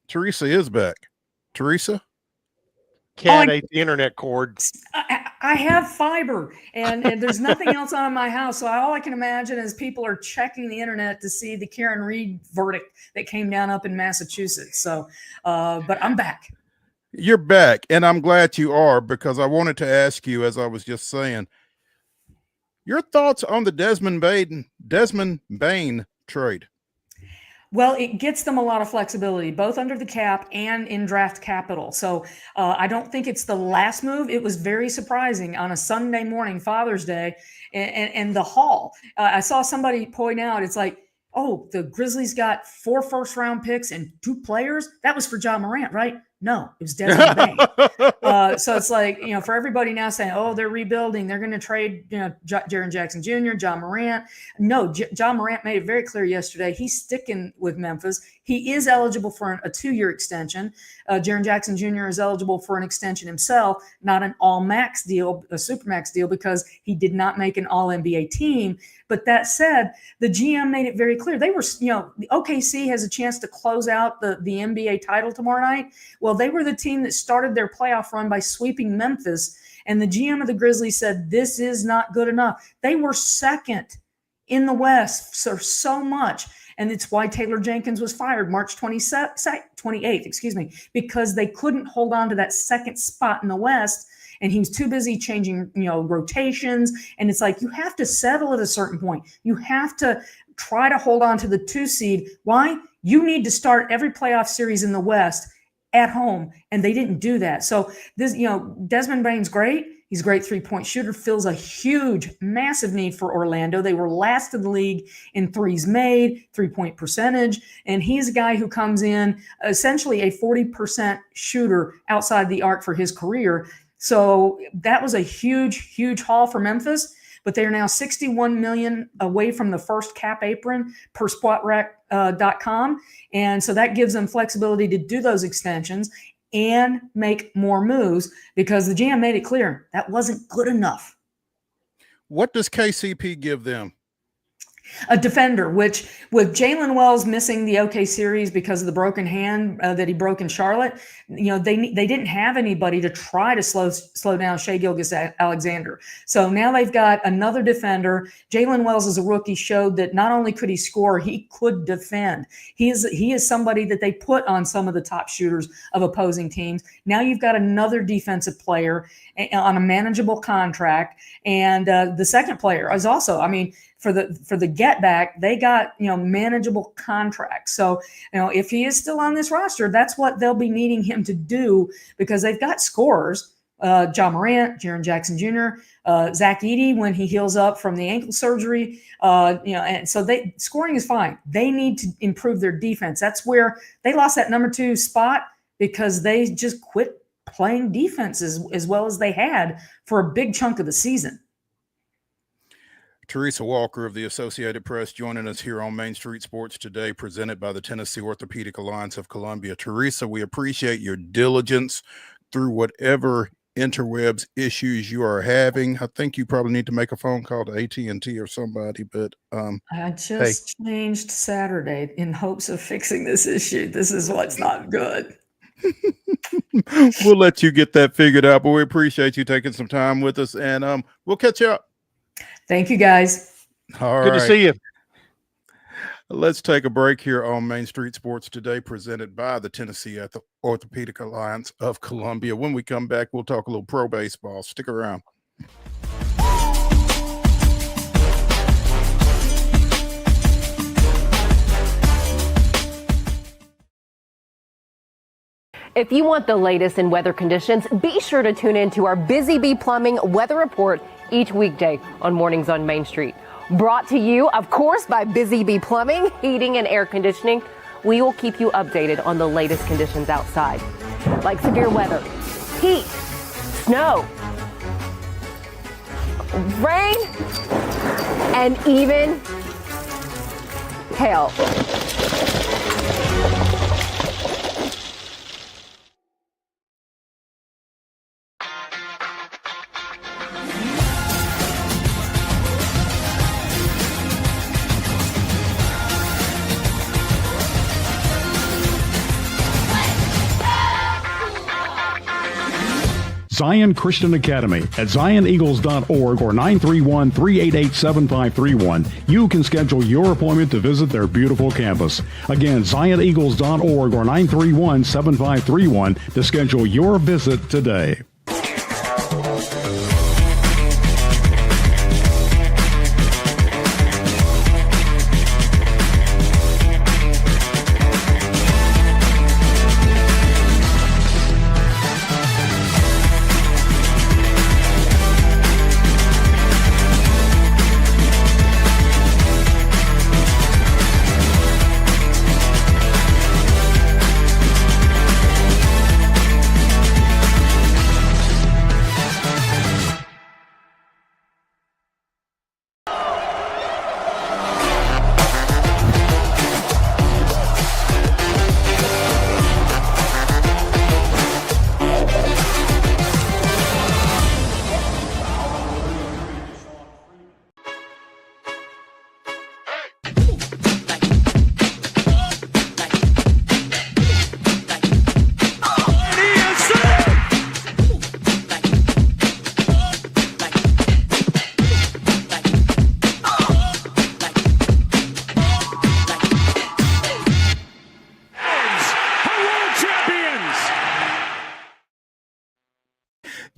Teresa is back. Teresa? Cat ate the internet cord. I have fiber, and there's nothing else on in my house. So all I can imagine is people are checking the internet to see the Karen Reed verdict that came down up in Massachusetts. So, but I'm back. You're back, and I'm glad you are, because I wanted to ask you, as I was just saying, your thoughts on the Desmond Bain trade. Well, it gets them a lot of flexibility, both under the cap and in draft capital. So I don't think it's the last move. It was very surprising on a Sunday morning, Father's Day, and the haul. I saw somebody point out, it's like, oh, the Grizzlies got 4 first-round picks and 2 players. That was for Ja Morant, right? No, it was Desmond Bain. So it's like, for everybody now saying, oh, they're rebuilding, they're going to trade, Jaren Jackson Jr., John Morant. No, John Morant made it very clear yesterday. He's sticking with Memphis. He is eligible for a 2-year extension. Jaren Jackson Jr. is eligible for an extension himself, not an all-max deal, a supermax deal, because he did not make an all-NBA team. But that said, the GM made it very clear. They were, the OKC has a chance to close out the NBA title tomorrow night. Well, they were the team that started their playoff run by sweeping Memphis. And the GM of the Grizzlies said, this is not good enough. They were second in the West for so much. And it's why Taylor Jenkins was fired March 28th, because they couldn't hold on to that second spot in the West. And he was too busy changing, rotations. And it's like, you have to settle at a certain point. You have to try to hold on to the 2 seed. Why? You need to start every playoff series in the West at home. And they didn't do that. So this, Desmond Bain's great. He's a great 3-point shooter, fills a huge, massive need for Orlando. They were last in the league in threes made, 3-point percentage. And he's a guy who comes in essentially a 40% shooter outside the arc for his career. So that was a huge, huge haul for Memphis, but they are now $61 million away from the first cap apron per SpotRack.com. And so that gives them flexibility to do those extensions and make more moves, because the GM made it clear that wasn't good enough. What does KCP give them? A defender, which with Jalen Wells missing the OK series because of the broken hand that he broke in Charlotte, they didn't have anybody to try to slow down Shai Gilgeous-Alexander. So now they've got another defender. Jalen Wells, as a rookie, showed that not only could he score, he could defend. He is somebody that they put on some of the top shooters of opposing teams. Now you've got another defensive player on a manageable contract, and the second player is also, for the get back, they got, manageable contracts. So, if he is still on this roster, that's what they'll be needing him to do, because they've got scorers, John Morant, Jaren Jackson Jr., Zach Edey when he heals up from the ankle surgery, and so scoring is fine. They need to improve their defense. That's where they lost that number 2 spot, because they just quit playing defense as well as they had for a big chunk of the season. TERESA Walker of the Associated Press joining us here on Main Street Sports Today, presented by the Tennessee Orthopedic Alliance of Columbia. TERESA, we appreciate your diligence through whatever interwebs issues you are having. I think you probably need to make a phone call to AT&T or somebody, but I just changed Saturday in hopes of fixing this issue. This is what's not good. We'll let you get that figured out, but we appreciate you taking some time with us, and we'll catch you up. Thank you, guys. All Good right. to see you. Let's take a break here on Main Street Sports Today, presented by the Tennessee Orthopedic Alliance of Columbia. When we come back, we'll talk a little pro baseball. Stick around. If you want the latest in weather conditions, be sure to tune in to our Busy Bee Plumbing Weather Report each weekday on Mornings on Main Street. Brought to you, of course, by Busy Bee Plumbing, Heating and Air Conditioning. We will keep you updated on the latest conditions outside, like severe weather, heat, snow, rain, and even hail. Zion Christian Academy at zioneagles.org or 931-388-7531. You can schedule your appointment to visit their beautiful campus. Again, zioneagles.org or 931-7531 to schedule your visit today.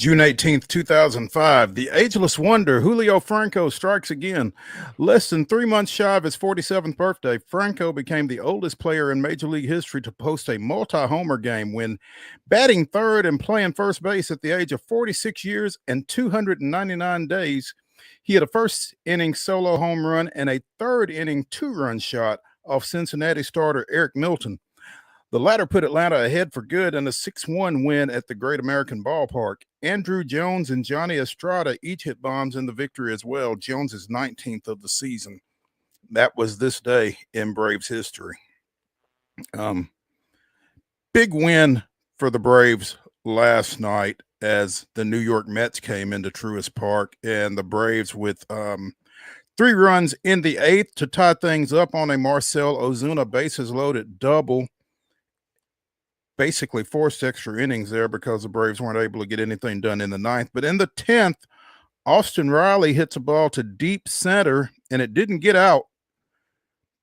June 18th, 2005, the ageless wonder Julio Franco strikes again. Less than 3 months shy of his 47th birthday, Franco became the oldest player in Major League history to post a multi-homer game when batting third and playing first base at the age of 46 years and 299 days. He had a first inning solo home run and a third inning two-run shot off Cincinnati starter Eric Milton. The latter put Atlanta ahead for good in a 6-1 win at the Great American Ballpark. Andrew Jones and Johnny Estrada each hit bombs in the victory as well. Jones' 19th of the season. That was this day in Braves history. Big win for the Braves last night as the New York Mets came into Truist Park, and the Braves with 3 runs in the 8th to tie things up on a Marcell Ozuna bases loaded double. Basically forced extra innings there because the Braves weren't able to get anything done in the 9th. But in the 10th, Austin Riley hits a ball to deep center, and it didn't get out.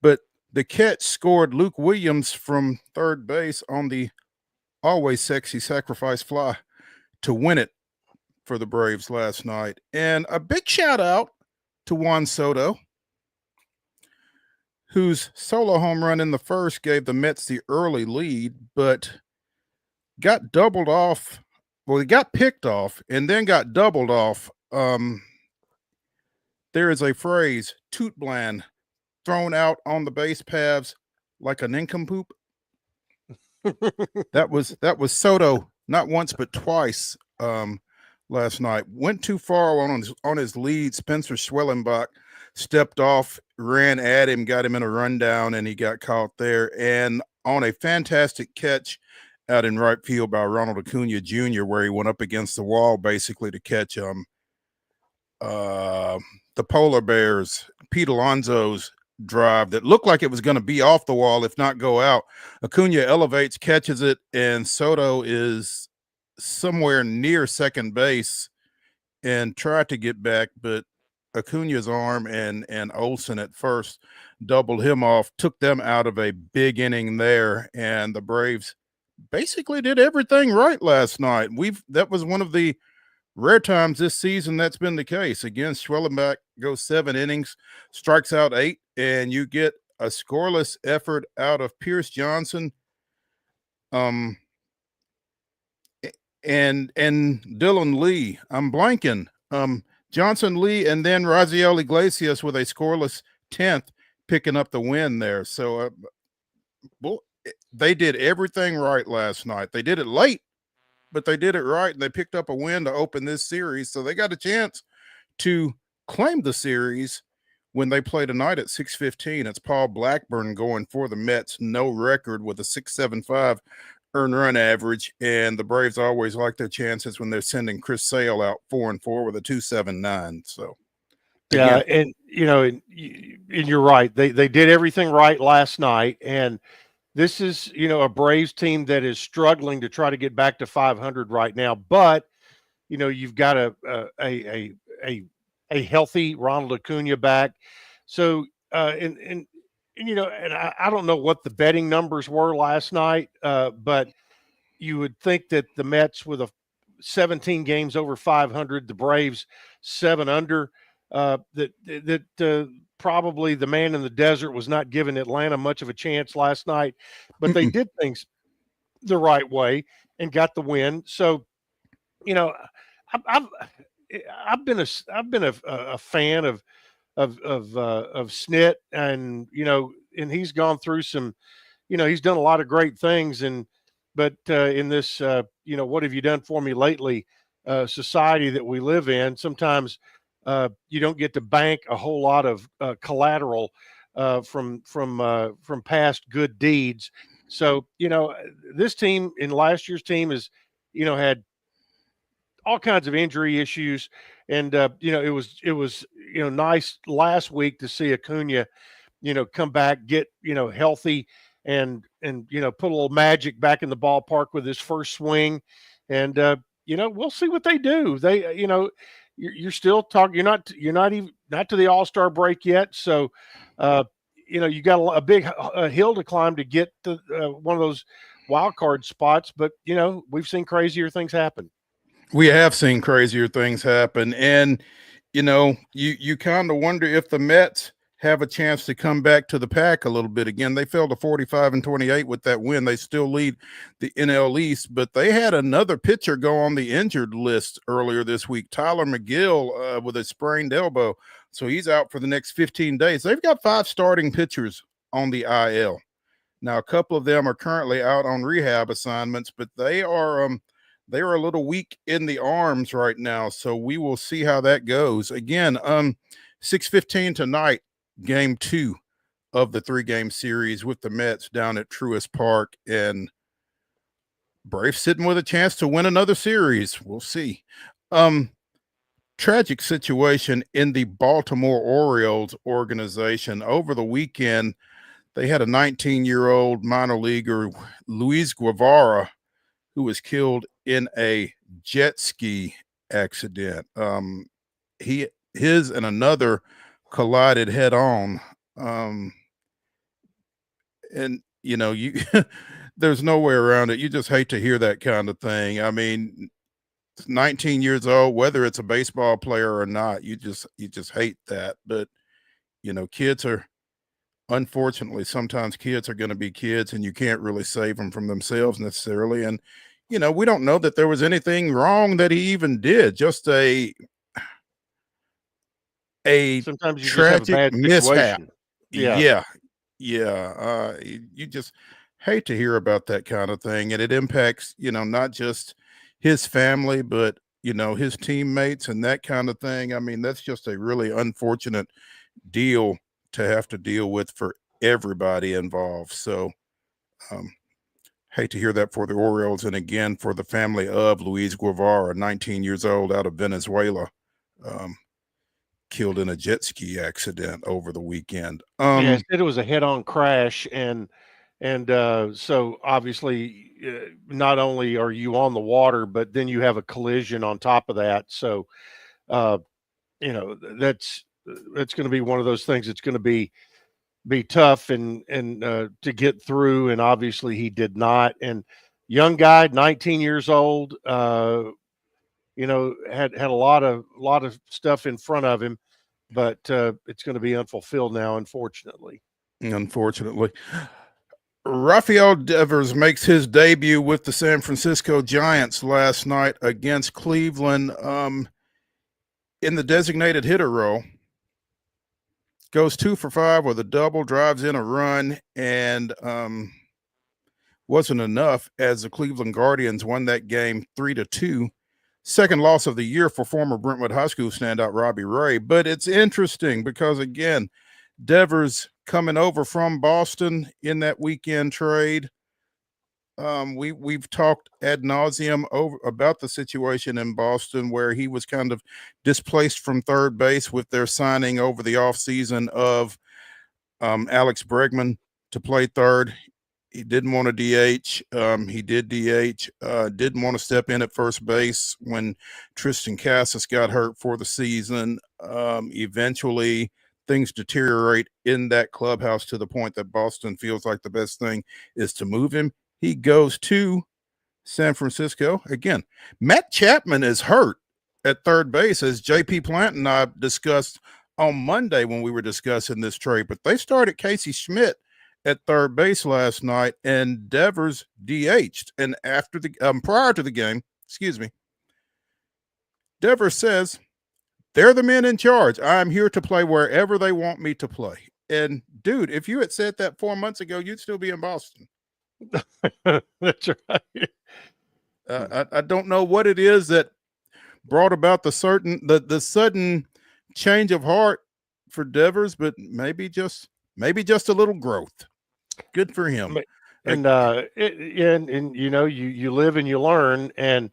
But the catch scored Luke Williams from third base on the always sexy sacrifice fly to win it for the Braves last night. And a big shout out to Juan Soto, whose solo home run in the first gave the Mets the early lead, but got doubled off. Well, he got picked off and then got doubled off. There is a phrase, toot bland, thrown out on the base paths like a nincompoop. That was Soto, not once but twice last night. Went too far on his lead. Spencer Schwellenbach stepped off, ran at him, got him in a rundown, and he got caught there. And on a fantastic catch out in right field by Ronald Acuna Jr., where he went up against the wall basically to catch the Polar Bears, Pete Alonso's drive that looked like it was going to be off the wall, if not go out. Acuna elevates, catches it, and Soto is somewhere near second base and tried to get back, but Acuna's arm and Olsen at first doubled him off, took them out of a big inning there, and the Braves basically did everything right last night. That was one of the rare times this season that's been the case. Again, Schwellenbach goes 7 innings, strikes out 8, and you get a scoreless effort out of Pierce Johnson and Dylan Lee. I'm blanking. Johnson, Lee, and then Raziel Iglesias with a scoreless 10th, picking up the win there. So they did everything right last night. They did it late, but they did it right, and they picked up a win to open this series. So they got a chance to claim the series when they play tonight at 6:15. It's Paul Blackburn going for the Mets, no record with a 6.75 earned run average, and the Braves always like their chances when they're sending Chris Sale out 4-4 with a 2.79. So yeah, and you're right. They did everything right last night, and this is a Braves team that is struggling to try to get back to 500 right now. But you've got a healthy Ronald Acuna back. So and I don't know what the betting numbers were last night, but you would think that the Mets with 17 games over 500, the Braves 7 under, that probably the man in the desert was not giving Atlanta much of a chance last night, but they did things the right way and got the win. So, I've been a fan of Snit, and and he's gone through some, he's done a lot of great things, but in this what have you done for me lately society that we live in, sometimes you don't get to bank a whole lot of collateral from past good deeds. So this team in last year's team is had all kinds of injury issues, and it was nice last week to see Acuna come back, get healthy, and put a little magic back in the ballpark with his first swing, and we'll see what they do. They you're still talking, you're not even to the All-Star break yet, so you got a big hill to climb to get to one of those wild card spots, but we've seen crazier things happen. We have seen crazier things happen, and you kind of wonder if the Mets have a chance to come back to the pack a little bit again. They fell to 45-28 with that win. They still lead the NL East, but they had another pitcher go on the injured list earlier this week, Tyler McGill, with a sprained elbow. So he's out for the next 15 days. They've got 5 starting pitchers on the IL. Now, a couple of them are currently out on rehab assignments, but they are a little weak in the arms right now. So we will see how that goes. Again, 6:15 tonight, game 2 of the 3-game series with the Mets down at Truist Park, and Braves sitting with a chance to win another series. We'll see. Tragic situation in the Baltimore Orioles organization. Over the weekend, they had a 19-year-old minor leaguer, Luis Guevara, who was killed in a jet ski accident. His and another collided head on. And you there's no way around it. You just hate to hear that kind of thing. I mean, 19 years old, whether it's a baseball player or not, you just hate that. But kids are, unfortunately, sometimes kids are going to be kids, and you can't really save them from themselves necessarily. And we don't know that there was anything wrong that he even did. Just a Sometimes you tragic just have a bad mishap. situation. Yeah. You just hate to hear about that kind of thing, and it impacts not just his family, but his teammates and that kind of thing. I mean, that's just a really unfortunate deal to have to deal with for everybody involved. So hate to hear that for the Orioles, and again for the family of Luis Guevara, 19 years old, out of Venezuela, killed in a jet ski accident over the weekend. Yeah, it said it was a head-on crash, and so obviously, not only are you on the water, but then you have a collision on top of that. So, that's going to be one of those things that's going to be tough and to get through. And obviously, he did not. And young guy, 19 years old, had a lot of stuff in front of him, but it's going to be unfulfilled now, unfortunately. Rafael Devers makes his debut with the San Francisco Giants last night against Cleveland in the designated hitter role. Goes 2 for 5 with a double, drives in a run, and wasn't enough as the Cleveland Guardians won that game 3-2. Second loss of the year for former Brentwood High School standout Robbie Ray. But it's interesting because, again, Devers coming over from Boston in that weekend trade. We've talked ad nauseum about the situation in Boston, where he was kind of displaced from third base with their signing over the offseason of Alex Bregman to play third. He didn't want to DH. He did DH. Didn't want to step in at first base when Tristan Casas got hurt for the season. Eventually, things deteriorate in that clubhouse to the point that Boston feels like the best thing is to move him. He goes to San Francisco. Again, Matt Chapman is hurt at third base, as JP Plant and I discussed on Monday when we were discussing this trade. But they started Casey Schmidt at third base last night, and Devers DH'd. And after the prior to the game, Devers says, "They're the men in charge. I'm here to play wherever they want me to play." And dude, if you had said that 4 months ago, you'd still be in Boston. That's right. I don't know what it is that brought about the sudden change of heart for Devers, but maybe just a little growth. Good for him. And you live and you learn. And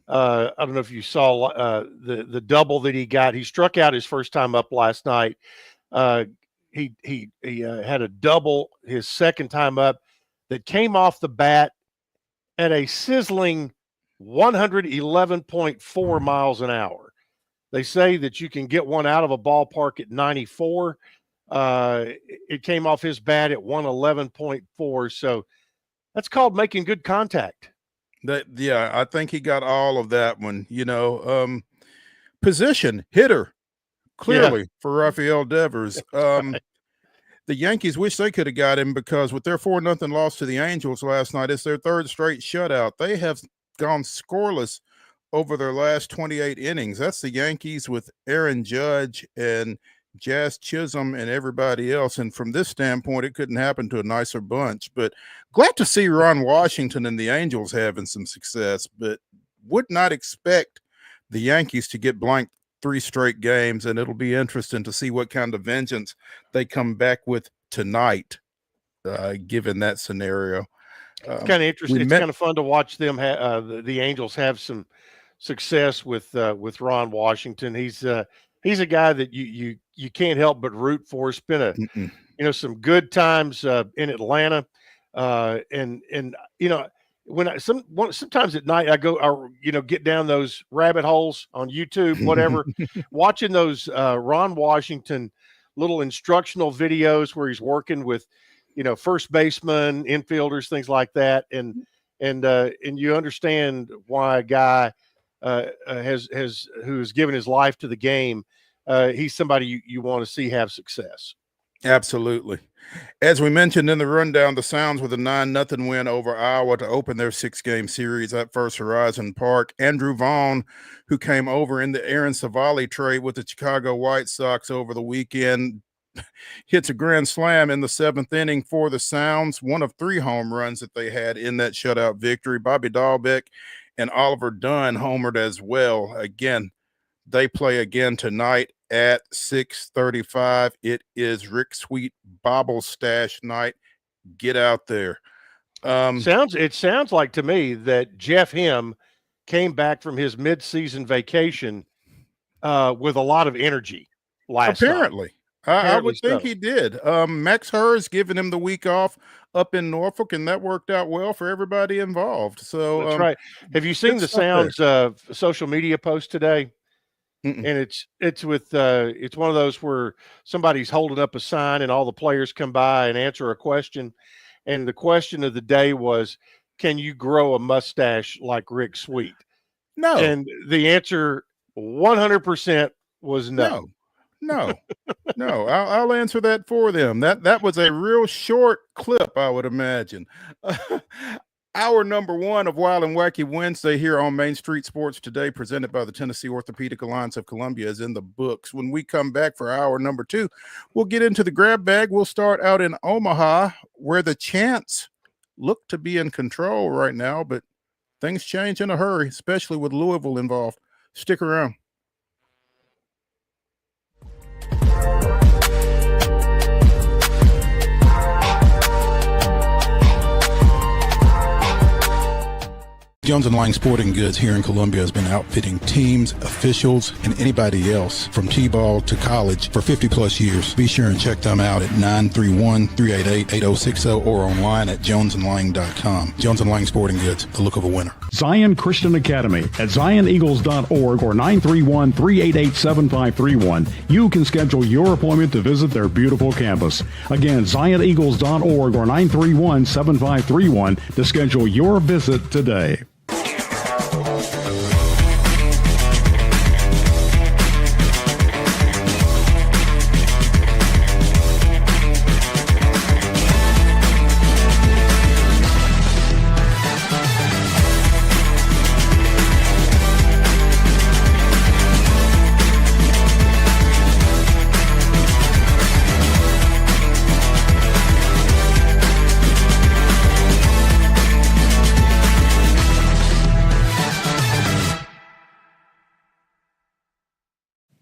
I don't know if you saw the double that he got. He struck out his first time up last night. He had a double his second time up that came off the bat at a sizzling 111.4 miles an hour. They say that you can get one out of a ballpark at 94. It came off his bat at 111.4. So that's called making good contact. I think he got all of that one. Position hitter clearly for Rafael Devers. The Yankees wish they could have got him because with their 4-0 loss to the Angels last night, it's their third straight shutout. They have gone scoreless over their last 28 innings. That's the Yankees with Aaron Judge and Jazz Chisholm and everybody else. And from this standpoint, it couldn't happen to a nicer bunch. But glad to see Ron Washington and the Angels having some success, but would not expect the Yankees to get blanked 3 straight games, and it'll be interesting to see what kind of vengeance they come back with tonight, given that scenario. It's kind of interesting. It's kind of fun to watch them. The Angels have some success with Ron Washington. He's a guy that you can't help but root for. It's been some good times in Atlanta, and when sometimes at night I get down those rabbit holes on YouTube, whatever, watching those Ron Washington little instructional videos where he's working with, first baseman, infielders, things like that. And you understand why a guy who's given his life to the game. He's somebody you want to see have success. Absolutely. As we mentioned in the rundown, the Sounds with a 9-0 win over Iowa to open their 6-game series at First Horizon Park. Andrew Vaughn, who came over in the Aaron Savali trade with the Chicago White Sox over the weekend, hits a grand slam in the 7th inning for the Sounds, one of 3 home runs that they had in that shutout victory. Bobby Dahlbeck and Oliver Dunn homered as well. Again, they play again tonight at 6:35. It is Rick Sweet Bobble Stash night. Get out there. It sounds like to me that Jeff Him came back from his mid-season vacation with a lot of energy last night. I would think so. he did. Max Hers giving him the week off up in Norfolk, and that worked out well for everybody involved. So that's right. Have you seen the Sounds social media post today? And it's one of those where somebody's holding up a sign and all the players come by and answer a question. And the question of the day was, can you grow a mustache like Rick Sweet? No. And the answer 100% was no. No. I'll answer that for them. That was a real short clip, I would imagine. Hour number 1 of Wild and Wacky Wednesday here on Main Street Sports Today, presented by the Tennessee Orthopedic Alliance of Columbia, is in the books. When we come back for hour number 2, we'll get into the grab bag. We'll start out in Omaha, where the Chants look to be in control right now, but things change in a hurry, especially with Louisville involved. Stick around. Jones & Lang Sporting Goods here in Columbia has been outfitting teams, officials, and anybody else from T-ball to college for 50-plus years. Be sure and check them out at 931-388-8060 or online at jonesandlang.com. Jones & Lang Sporting Goods, the look of a winner. Zion Christian Academy at zioneagles.org or 931-388-7531. You can schedule your appointment to visit their beautiful campus. Again, zioneagles.org or 931-7531 to schedule your visit today.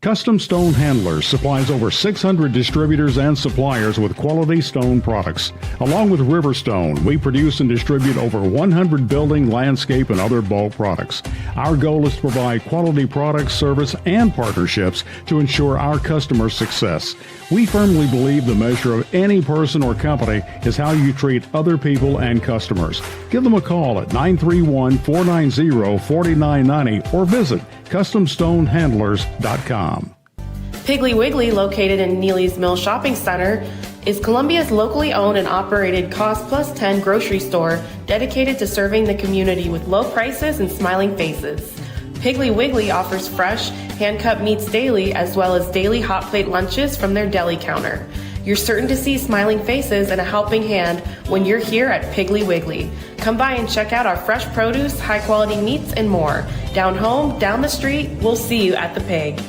Custom Stone Handlers supplies over 600 distributors and suppliers with quality stone products. Along with Riverstone, we produce and distribute over 100 building, landscape, and other bulk products. Our goal is to provide quality products, service, and partnerships to ensure our customers' success. We firmly believe the measure of any person or company is how you treat other people and customers. Give them a call at 931-490-4990 or visit CustomStoneHandlers.com. Piggly Wiggly, located in Neely's Mill Shopping Center, is Columbia's locally owned and operated Cost Plus 10 grocery store dedicated to serving the community with low prices and smiling faces. Piggly Wiggly offers fresh, hand-cut meats daily as well as daily hot plate lunches from their deli counter. You're certain to see smiling faces and a helping hand when you're here at Piggly Wiggly. Come by and check out our fresh produce, high-quality meats, and more. Down home, down the street, we'll see you at the Pig.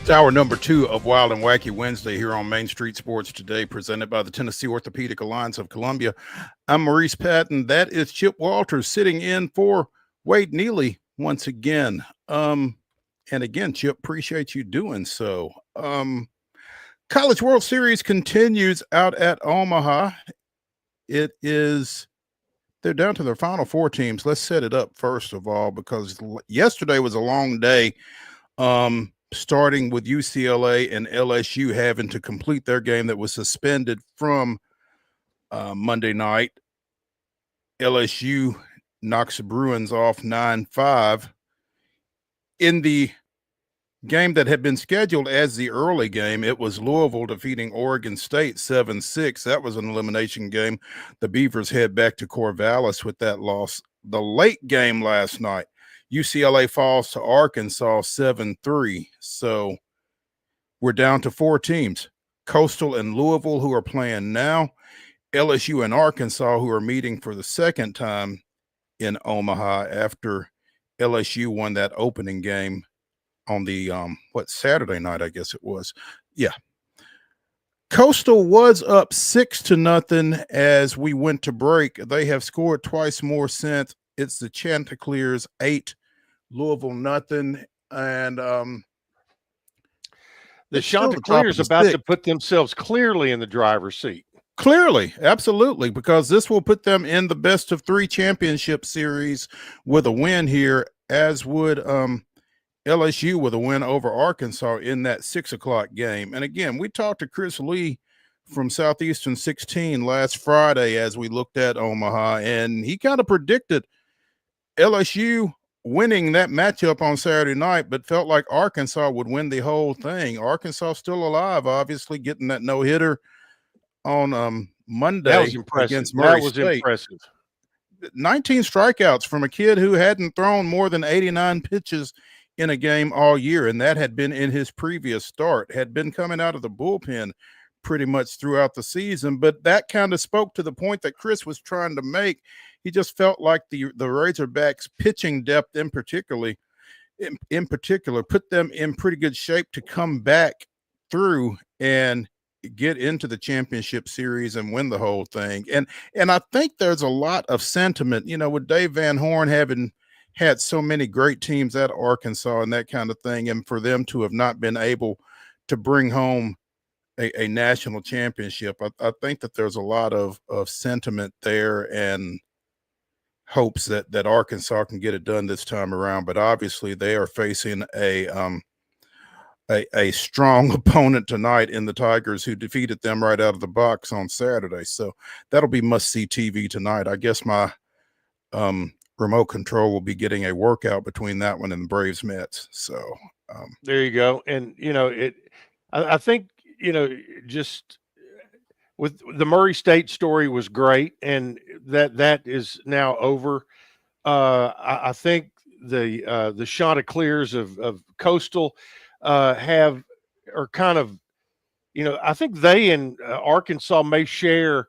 It's hour number 2 of Wild and Wacky Wednesday here on Main Street Sports Today, presented by the Tennessee Orthopedic Alliance of Columbia. I'm Maurice Patton. That is Chip Walters sitting in for Wade Neely once again. And again, Chip, appreciate you doing so. College World Series continues out at Omaha. They're down to their final 4 teams. Let's set it up first of all, because yesterday was a long day. Starting with UCLA and LSU having to complete their game that was suspended from Monday night. LSU knocks the Bruins off 9-5. In the game that had been scheduled as the early game, it was Louisville defeating Oregon State 7-6. That was an elimination game. The Beavers head back to Corvallis with that loss. The late game last night, UCLA falls to Arkansas 7-3. So we're down to 4 teams. Coastal and Louisville, who are playing now. LSU and Arkansas, who are meeting for the second time in Omaha after LSU won that opening game on the, Saturday night, I guess it was. Yeah. Coastal was up 6-0 as we went to break. They have scored twice more since. It's the Chanticleers 8, Louisville nothing, and the Chanticleers about to put themselves clearly in the driver's seat. Clearly, absolutely, because this will put them in the best of 3 championship series with a win here, as would LSU with a win over Arkansas in that 6 o'clock game. And again, we talked to Chris Lee from Southeastern 16 last Friday as we looked at Omaha, and he kind of predicted LSU winning that matchup on Saturday night, but felt like Arkansas would win the whole thing. Arkansas still alive, obviously, getting that no-hitter on Monday. That was impressive. Against Murray that was State. Impressive. 19 strikeouts from a kid who hadn't thrown more than 89 pitches in a game all year, and that had been in his previous start, had been coming out of the bullpen pretty much throughout the season. But that kind of spoke to the point that Chris was trying to make. He just felt like the Razorbacks pitching depth in particular put them in pretty good shape to come back through and get into the championship series and win the whole thing. And I think there's a lot of sentiment, with Dave Van Horn having had so many great teams at Arkansas and that kind of thing, and for them to have not been able to bring home a national championship. I think that there's a lot of sentiment there and hopes that Arkansas can get it done this time around. But obviously they are facing a strong opponent tonight in the Tigers, who defeated them right out of the box on Saturday. So that'll be must-see TV tonight. I guess my remote control will be getting a workout between that one and the Braves Mets. So there you go. And, I think, just with the Murray State story was great, and that is now over. I think the Chanticleers of Coastal are kind of, I think they and Arkansas may share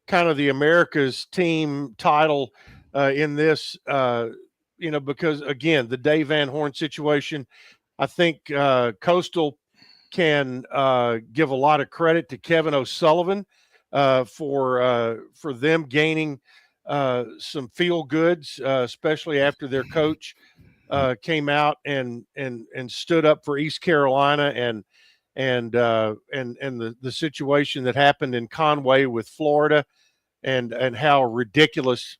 kind of the America's team title in this, because again, the Dave Van Horn situation, I think Coastal can give a lot of credit to Kevin O'Sullivan for them gaining some feel goods, especially after their coach came out and stood up for East Carolina and the situation that happened in Conway with Florida, and how ridiculous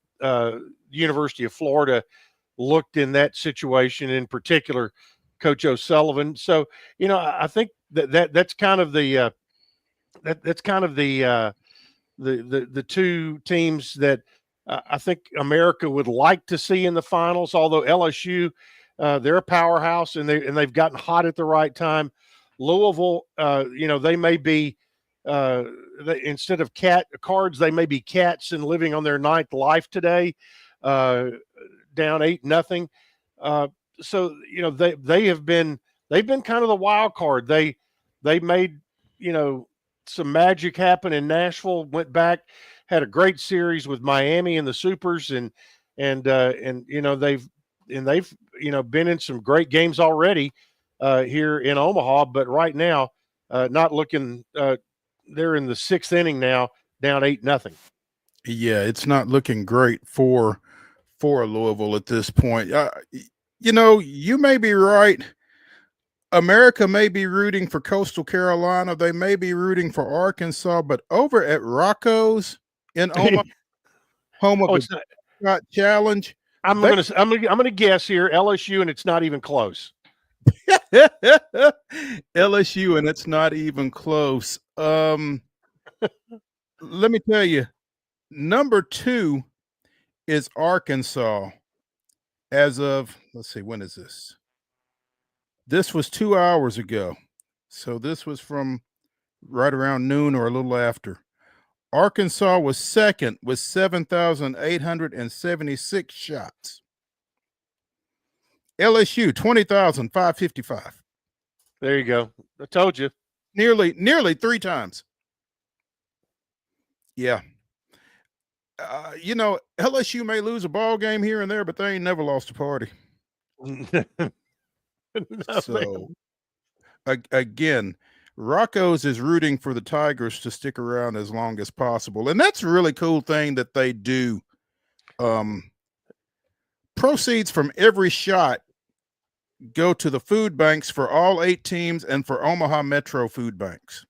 University of Florida looked in that situation, in particular Coach O'Sullivan. So I think that's kind of the two teams that I think America would like to see in the finals. Although LSU, they're a powerhouse and they've gotten hot at the right time. Louisville, they may be instead of cards, they may be cats and living on their ninth life today, down 8-0. So they've been kind of the wild card. They made some magic happen in Nashville. Went back, had a great series with Miami and the Supers, and they've been in some great games already here in Omaha. But right now, not looking. They're in the 6th inning now, down 8-0. Yeah, it's not looking great for Louisville at this point. You may be right. America may be rooting for Coastal Carolina. They may be rooting for Arkansas, but over at Rocco's in Omaha, home of the Scott Challenge, I'm gonna guess here LSU, and it's not even close. LSU, and it's not even close. Let me tell you, number 2 is Arkansas. As of, let's see, when is this? This was 2 hours ago. So this was from right around noon or a little after. Arkansas was second with 7,876 shots. LSU, 20,555. There you go. I told you. Nearly 3 times. Yeah. LSU may lose a ball game here and there, but they ain't never lost a party. So, again, Rocco's is rooting for the Tigers to stick around as long as possible. And that's a really cool thing that they do. Proceeds from every shot go to the food banks for all 8 teams and for Omaha Metro food banks.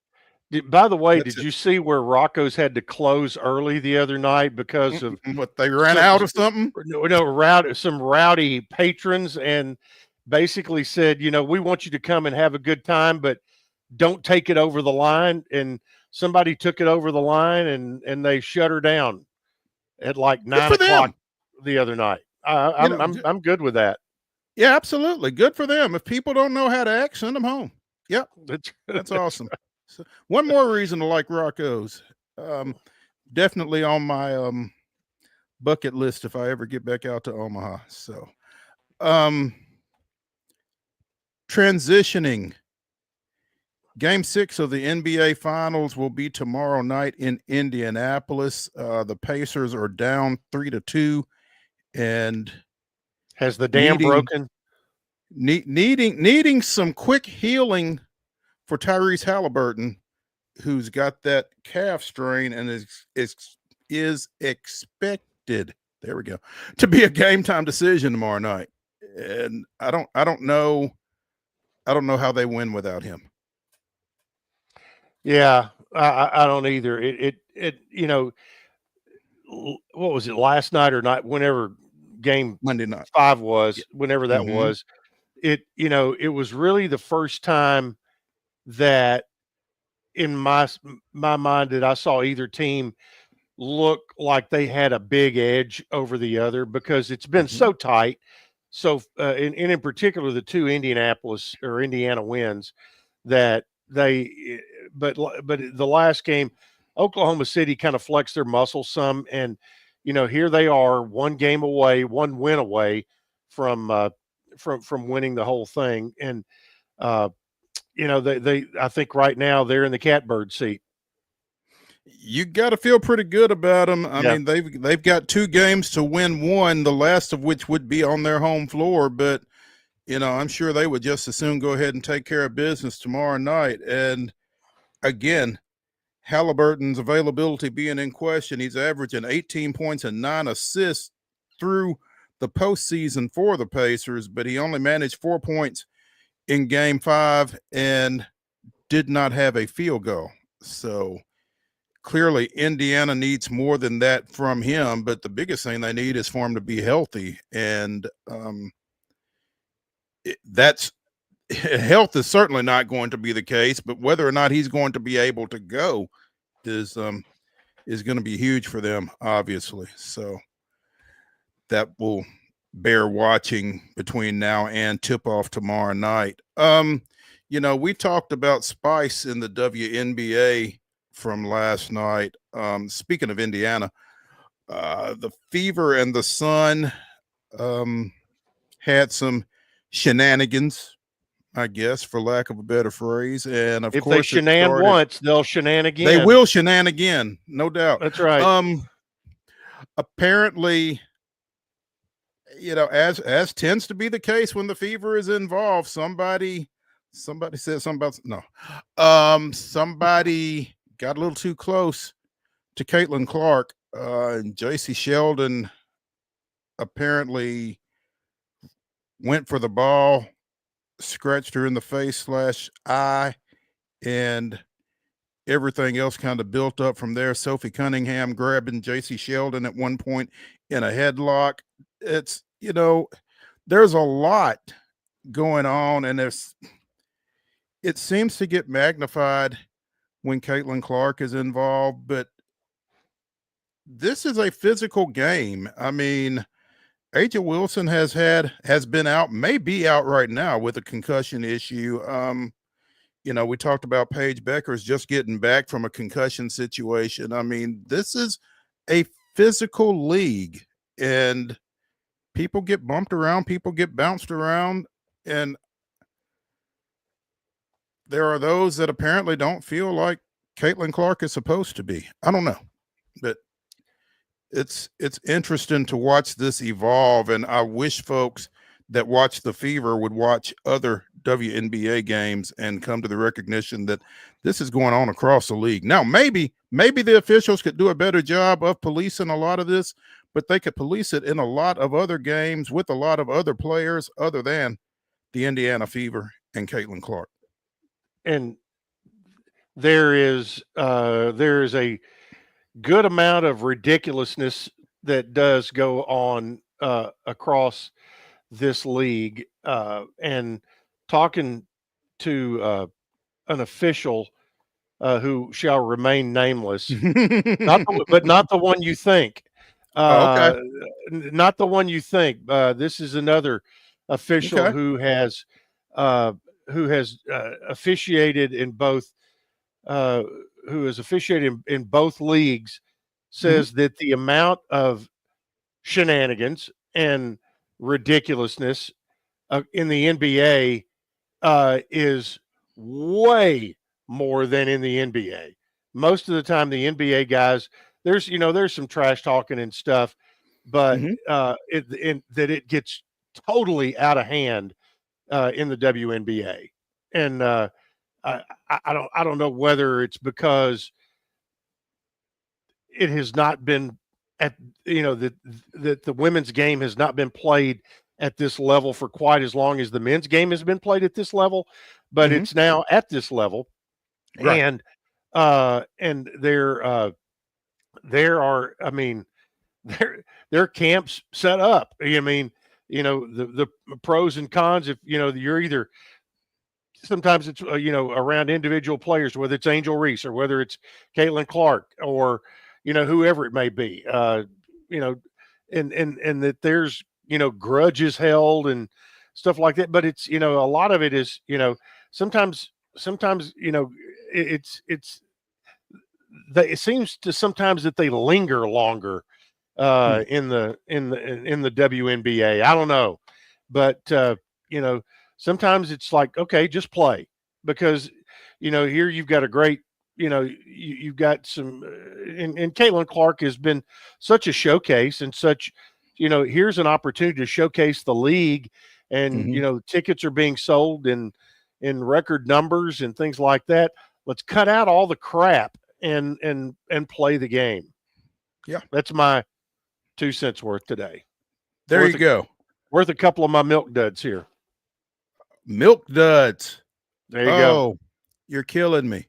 By the way, did you see where Rocco's had to close early the other night because of what, they ran out of something? No, some rowdy patrons, and basically said, we want you to come and have a good time, but don't take it over the line. And somebody took it over the line, and they shut her down at like 9 o'clock the other night. I'm good with that. Yeah, absolutely. Good for them. If people don't know how to act, send them home. Yep. That's awesome. So, one more reason to like Rocco's. Definitely on my bucket list if I ever get back out to Omaha. So transitioning. Game 6 of the NBA Finals will be tomorrow night in Indianapolis. The Pacers are down 3-2, and has the dam broken? Needing some quick healing for Tyrese Halliburton, who's got that calf strain and is expected. There we go, to be a game time decision tomorrow night. And I don't know how they win without him. Yeah, I don't either. What was it, last night or night? Whenever game Monday night 5 was, whenever that was, it was really the first time that in my mind that I saw either team look like they had a big edge over the other, because it's been so tight. So, in particular, the 2 Indiana wins that but the last game, Oklahoma City kind of flexed their muscles some, and here they are, 1 win away from winning the whole thing. And they I think right now they're in the catbird seat. You got to feel pretty good about them. I mean, they've got 2 games to win 1, the last of which would be on their home floor. But I'm sure they would just as soon go ahead and take care of business tomorrow night. And again, Halliburton's availability being in question, he's averaging 18 points and 9 assists through the postseason for the Pacers, but he only managed 4 points in game 5 and did not have a field goal. So clearly Indiana needs more than that from him, but the biggest thing they need is for him to be healthy. And health is certainly not going to be the case, but whether or not he's going to be able to go is is going to be huge for them, obviously. So that will bear watching between now and tip off tomorrow night. We talked about Spice in the WNBA from last night. Speaking of Indiana, the Fever and the Sun had some shenanigans, I guess, for lack of a better phrase. And of If course, they shenan once, they'll shenan again. They will shenan again, no doubt. That's right. Apparently, as tends to be the case when the Fever is involved, somebody said something about somebody got a little too close to Caitlin Clark, and JC Sheldon apparently went for the ball, scratched her in the face / eye, and everything else kind of built up from there. Sophie Cunningham grabbing JC Sheldon at one point in a headlock. It's, there's a lot going on, and it seems to get magnified when Caitlin Clark is involved, but this is a physical game. I mean, Aja Wilson has been out, may be out right now with a concussion issue. We talked about Paige Beckers just getting back from a concussion situation. I mean, this is a physical league, and people get bumped around, people get bounced around, and there are those that apparently don't feel like Caitlin Clark is supposed to be. I don't know, but it's interesting to watch this evolve, and I wish folks that watch the Fever would watch other WNBA games and come to the recognition that this is going on across the league. Now, maybe the officials could do a better job of policing a lot of this, but they could police it in a lot of other games with a lot of other players other than the Indiana Fever and Caitlin Clark. And there is a good amount of ridiculousness that does go on across this league. And talking to an official who shall remain nameless, but not the one you think. Okay. Not the one you think. This is another official who has officiated in both in both leagues, says that the amount of shenanigans and ridiculousness in the NBA is way more than in the NBA. Most of the time, the NBA guys, there's some trash talking and stuff, but it gets totally out of hand in the WNBA. And I don't know whether it's because it has not been at that the women's game has not been played at this level for quite as long as the men's game has been played at this level, but it's now at this level. Right. And there are, I mean, there are camps set up. I mean, the pros and cons. If you're either, sometimes it's around individual players, whether it's Angel Reese or whether it's Caitlin Clark or whoever it may be, and that there's grudges held and stuff like that. But it's a lot of it is sometimes it seems to sometimes that they linger longer in the WNBA. I don't know, but sometimes it's like, okay, just play, because here you've got a great you've got some and Caitlin Clark has been such a showcase and such here's an opportunity to showcase the league, and tickets are being sold in record numbers and things like that. Let's cut out all the crap and play the game. Yeah, that's my 2 cents worth today. There you go. Worth a couple of my milk duds here. Milk duds. There you go. You're killing me.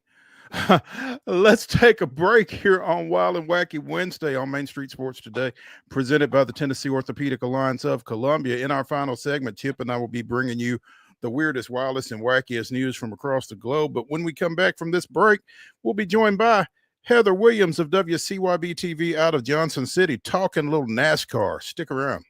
Let's take a break here on Wild and Wacky Wednesday on Main Street Sports Today, presented by the Tennessee Orthopedic Alliance of Columbia. In our final segment, Chip and I will be bringing you the weirdest, wildest, and wackiest news from across the globe. But when we come back from this break, we'll be joined by Heather Williams of WCYB-TV out of Johnson City, talking a little NASCAR. Stick around.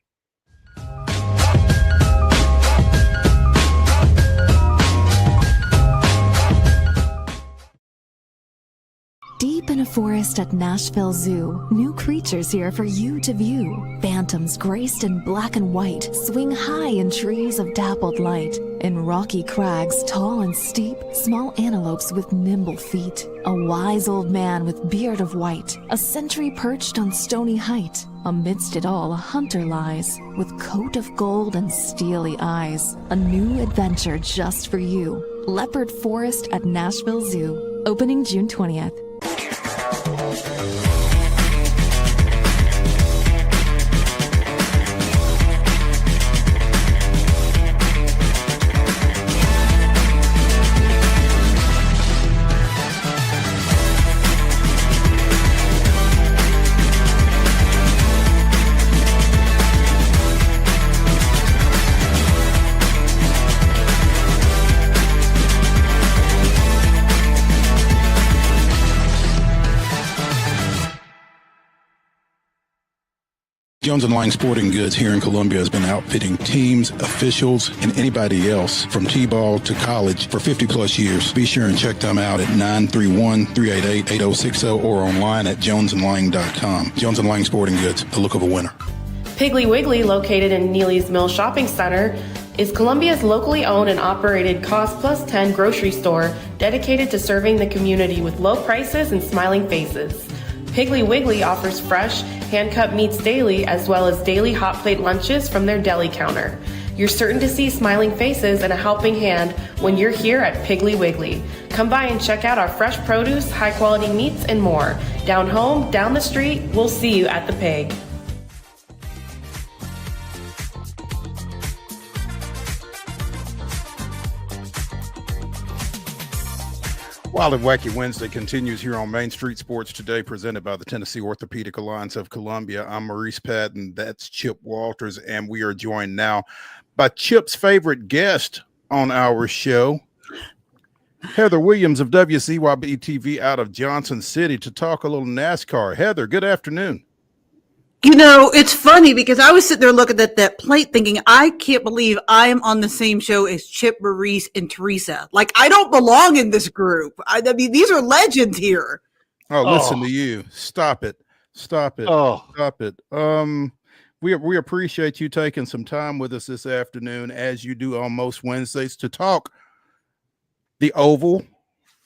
Deep in a forest at Nashville Zoo, new creatures here for you to view. Phantoms graced in black and white swing high in trees of dappled light. In rocky crags, tall and steep, small antelopes with nimble feet. A wise old man with beard of white, a sentry perched on stony height. Amidst it all, a hunter lies, with coat of gold and steely eyes. A new adventure just for you. Leopard Forest at Nashville Zoo, opening June 20th. Jones & Lang Sporting Goods here in Columbia has been outfitting teams, officials, and anybody else from T-ball to college for 50 plus years. Be sure and check them out at 931-388-8060 or online at jonesandlang.com. Jones & Lang Sporting Goods, the look of a winner. Piggly Wiggly, located in Neely's Mill Shopping Center, is Columbia's locally owned and operated Cost Plus 10 grocery store dedicated to serving the community with low prices and smiling faces. Piggly Wiggly offers fresh, hand-cut meats daily, as well as daily hot plate lunches from their deli counter. You're certain to see smiling faces and a helping hand when you're here at Piggly Wiggly. Come by and check out our fresh produce, high-quality meats, and more. Down home, down the street, we'll see you at the Pig. Wild and Wacky Wednesday continues here on Main Street Sports Today, presented by the Tennessee Orthopedic Alliance of Columbia. I'm Maurice Patton, that's Chip Walters, and we are joined now by Chip's favorite guest on our show, Heather Williams of WCYB-TV out of Johnson City, to talk a little NASCAR. Heather, good afternoon. You know, it's funny because I was sitting there looking at that plate thinking, I can't believe I am on the same show as Chip, Maurice, and Teresa. Like, I don't belong in this group. I mean, these are legends here. Oh, listen to you. Stop it. Stop it. Stop it. We appreciate you taking some time with us this afternoon, as you do on most Wednesdays, to talk the oval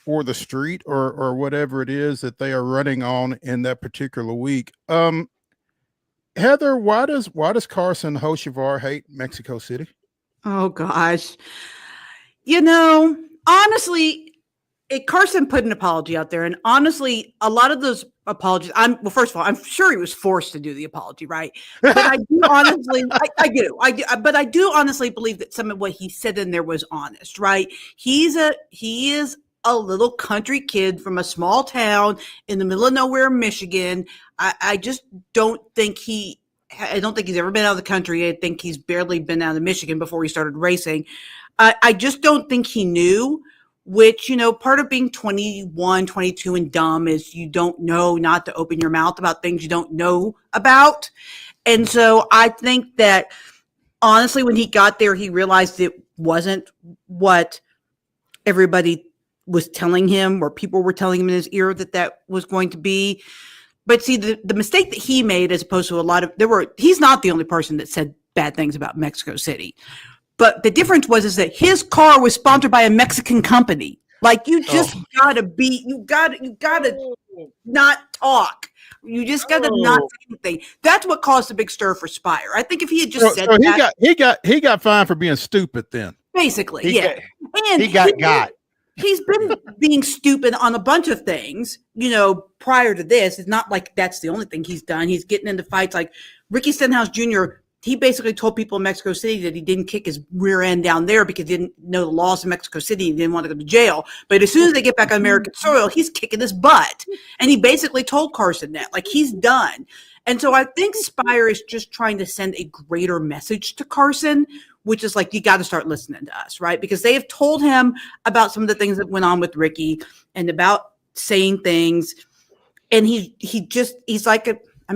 or the street or whatever it is that they are running on in that particular week. Heather, why does Carson Hocevar hate Mexico City? Oh gosh. You know, honestly, Carson put an apology out there, and honestly, a lot of those apologies, first of all, I'm sure he was forced to do the apology, right? But I do honestly, but I do honestly believe that some of what he said in there was honest, right? He is a little country kid from a small town in the middle of nowhere, Michigan. I just don't think he's ever been out of the country. I think he's barely been out of Michigan before he started racing. I just don't think he knew, which, you know, part of being 21, 22 and dumb is you don't know not to open your mouth about things you don't know about. And so I think that honestly, when he got there, he realized it wasn't what everybody was telling him or people were telling him in his ear that was going to be. But see, the mistake that he made, as opposed to he's not the only person that said bad things about Mexico City. But the difference is that his car was sponsored by a Mexican company. Like, you just gotta not talk. You just gotta not say anything. That's what caused the big stir for Spire. I think if he had just said that, he got fined for being stupid then. Basically, He got. He's been being stupid on a bunch of things, you know, prior to this. It's not like that's the only thing he's done. He's getting into fights like Ricky Stenhouse Jr. He basically told people in Mexico City that he didn't kick his rear end down there because he didn't know the laws in Mexico City and didn't want to go to jail. But as soon as they get back on American soil, he's kicking his butt. And he basically told Carson that, like, he's done. And so I think Spire is just trying to send a greater message to Carson, which is like, you got to start listening to us, right? Because they have told him about some of the things that went on with Ricky and about saying things. and he's like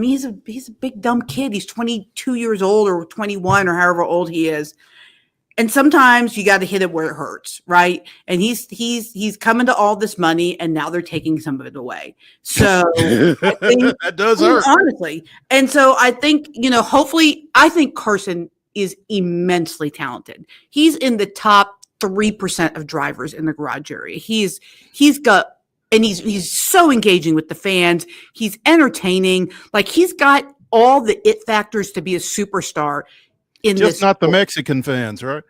he's a big dumb kid. He's 22 years old or 21 or however old he is. And sometimes you got to hit it where it hurts, right? And he's coming to all this money, and now they're taking some of it away. So I think, that does hurt, honestly. And so I think, hopefully, I think Carson is immensely talented. He's in the top 3% of drivers in the garage area. He's so engaging with the fans. He's entertaining. Like, he's got all the it factors to be a superstar. Just not the Mexican fans, right?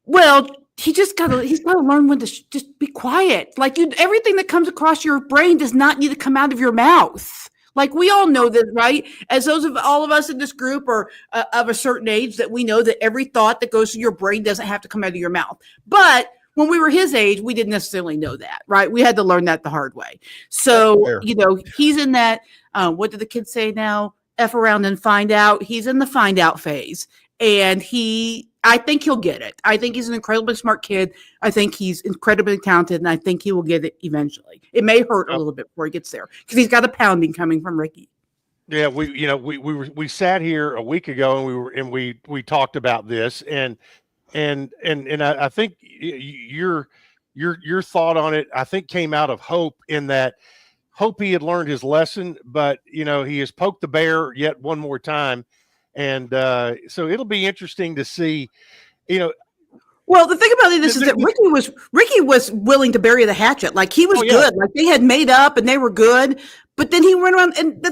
Well, he's got to learn when to just be quiet. Like, everything that comes across your brain does not need to come out of your mouth. Like, we all know that, right? As all of us in this group are of a certain age, that we know that every thought that goes through your brain doesn't have to come out of your mouth. But when we were his age, we didn't necessarily know that, right? We had to learn that the hard way. So, he's in that, what do the kids say now? F around and find out. He's in the find out phase. And I think he'll get it. I think he's an incredibly smart kid. I think he's incredibly talented, and I think he will get it eventually. It may hurt a little bit before he gets there because he's got a pounding coming from Ricky. Yeah, we sat here a week ago and we talked about this and I think your thought on it, I think, came out of hope, in that hope he had learned his lesson, but he has poked the bear yet one more time. And so it'll be interesting to see, Well, the thing about it is that Ricky was willing to bury the hatchet. Like, he was good. Like, they had made up and they were good. But then he went around, and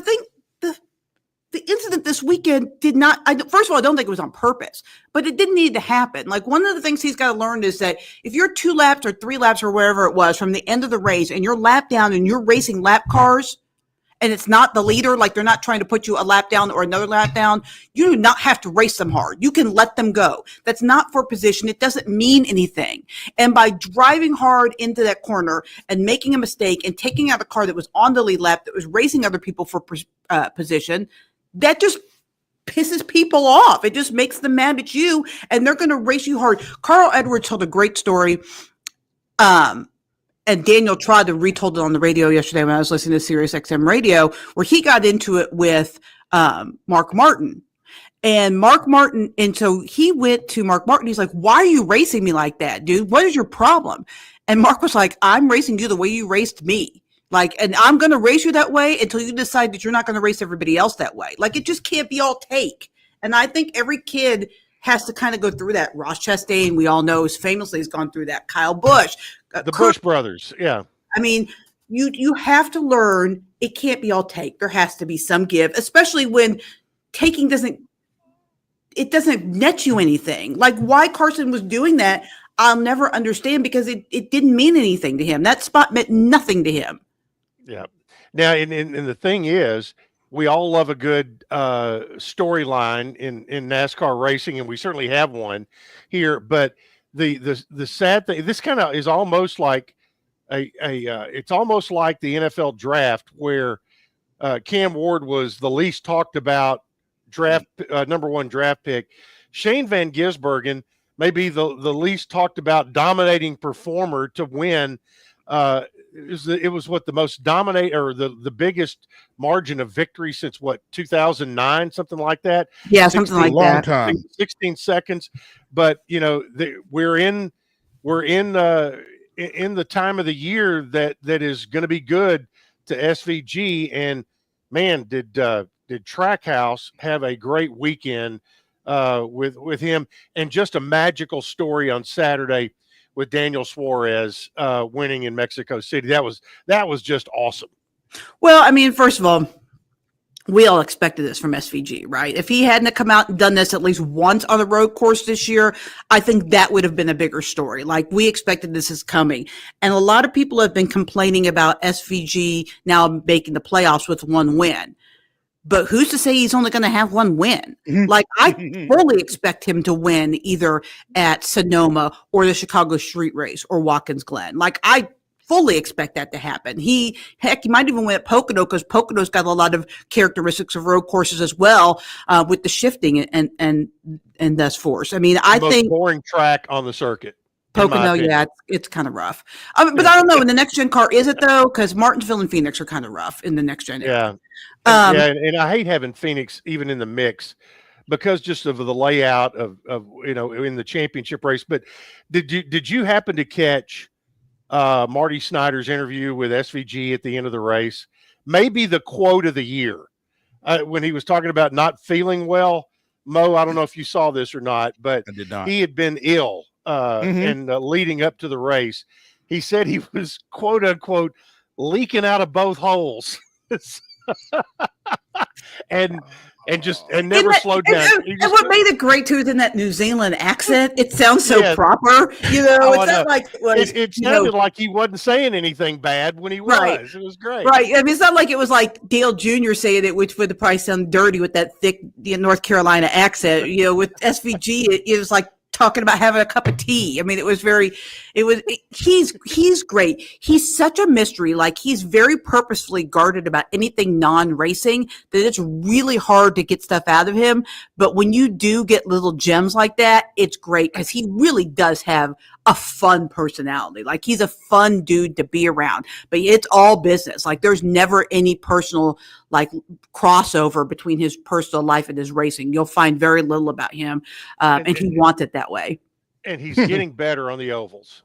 the incident this weekend did not. First of all, I don't think it was on purpose, but it didn't need to happen. Like, one of the things he's got to learn is that if you're 2 laps or 3 laps or wherever it was from the end of the race, and you're lap down and you're racing lap cars, and it's not the leader, like, they're not trying to put you a lap down or another lap down, you do not have to race them hard. You can let them go. That's not for position. It doesn't mean anything. And by driving hard into that corner and making a mistake and taking out a car that was on the lead lap, that was racing other people for position, that just pisses people off. It just makes them mad at you, and they're going to race you hard. Carl Edwards told a great story. And Daniel tried to retold it on the radio yesterday when I was listening to Sirius XM radio, where he got into it with Mark Martin. And so he went to Mark Martin. He's like, "Why are you racing me like that, dude? What is your problem?" And Mark was like, "I'm racing you the way you raced me. Like, and I'm going to race you that way until you decide that you're not going to race everybody else that way. Like, it just can't be all take." And I think every kid has to kind of go through that. Ross Chastain, we all know, famously has gone through that. Kyle Busch. The Busch brothers, yeah. I mean, you have to learn it can't be all take. There has to be some give, especially when taking doesn't net you anything. Like, why Carson was doing that, I'll never understand, because it didn't mean anything to him. That spot meant nothing to him. Yeah. Now, and the thing is, we all love a good storyline in NASCAR racing, and we certainly have one here. But the sad thing, this kind of is almost like it's almost like the NFL draft, where Cam Ward was the least talked about number 1 draft pick. Shane Van Gisbergen may be the least talked about dominating performer to win. It was what the most dominate, or the biggest margin of victory since 2009, something like that. Yeah, something like that. Time. 16 seconds. But we're in the time of the year that is going to be good to SVG. And man, did Trackhouse have a great weekend with him, and just a magical story on Saturday with Daniel Suarez winning in Mexico City. That was just awesome. Well, I mean, first of all, we all expected this from SVG, right? If he hadn't come out and done this at least once on the road course this year, I think that would have been a bigger story. Like, we expected this is coming. And a lot of people have been complaining about SVG now making the playoffs with 1 win. But who's to say he's only going to have 1 win? Like, I fully expect him to win either at Sonoma or the Chicago Street Race or Watkins Glen. Like, I fully expect that to happen. He might even win at Pocono, because Pocono's got a lot of characteristics of road courses as well, with the shifting and thus force. I mean, I think boring track on the circuit. Pocono, yeah, it's kind of rough. But I don't know. In the next gen car, is it though? Because Martinsville and Phoenix are kind of rough in the next gen. Yeah. And I hate having Phoenix even in the mix because just of the layout of in the championship race. But did you happen to catch Marty Snyder's interview with SVG at the end of the race? Maybe the quote of the year when he was talking about not feeling well. Mo, I don't know if you saw this or not, but I did not. He had been ill and leading up to the race. He said he was quote unquote leaking out of both holes. and never slowed down. And what made it great too is in that New Zealand accent. It sounds so proper. It's not like it was. It sounded like he wasn't saying anything bad when he was. Right. It was great. Right. I mean, it's not like it was like Dale Jr. saying it, which would probably sound dirty with that thick North Carolina accent. With SVG, it was like talking about having a cup of tea. I mean, he's great. He's such a mystery. Like, he's very purposefully guarded about anything non-racing that it's really hard to get stuff out of him. But when you do get little gems like that, it's great because he really does have a fun personality. Like, he's a fun dude to be around, but it's all business. Like, there's never any personal crossover between his personal life and his racing. You'll find very little about him. And he wants it that way. And he's getting better on the ovals.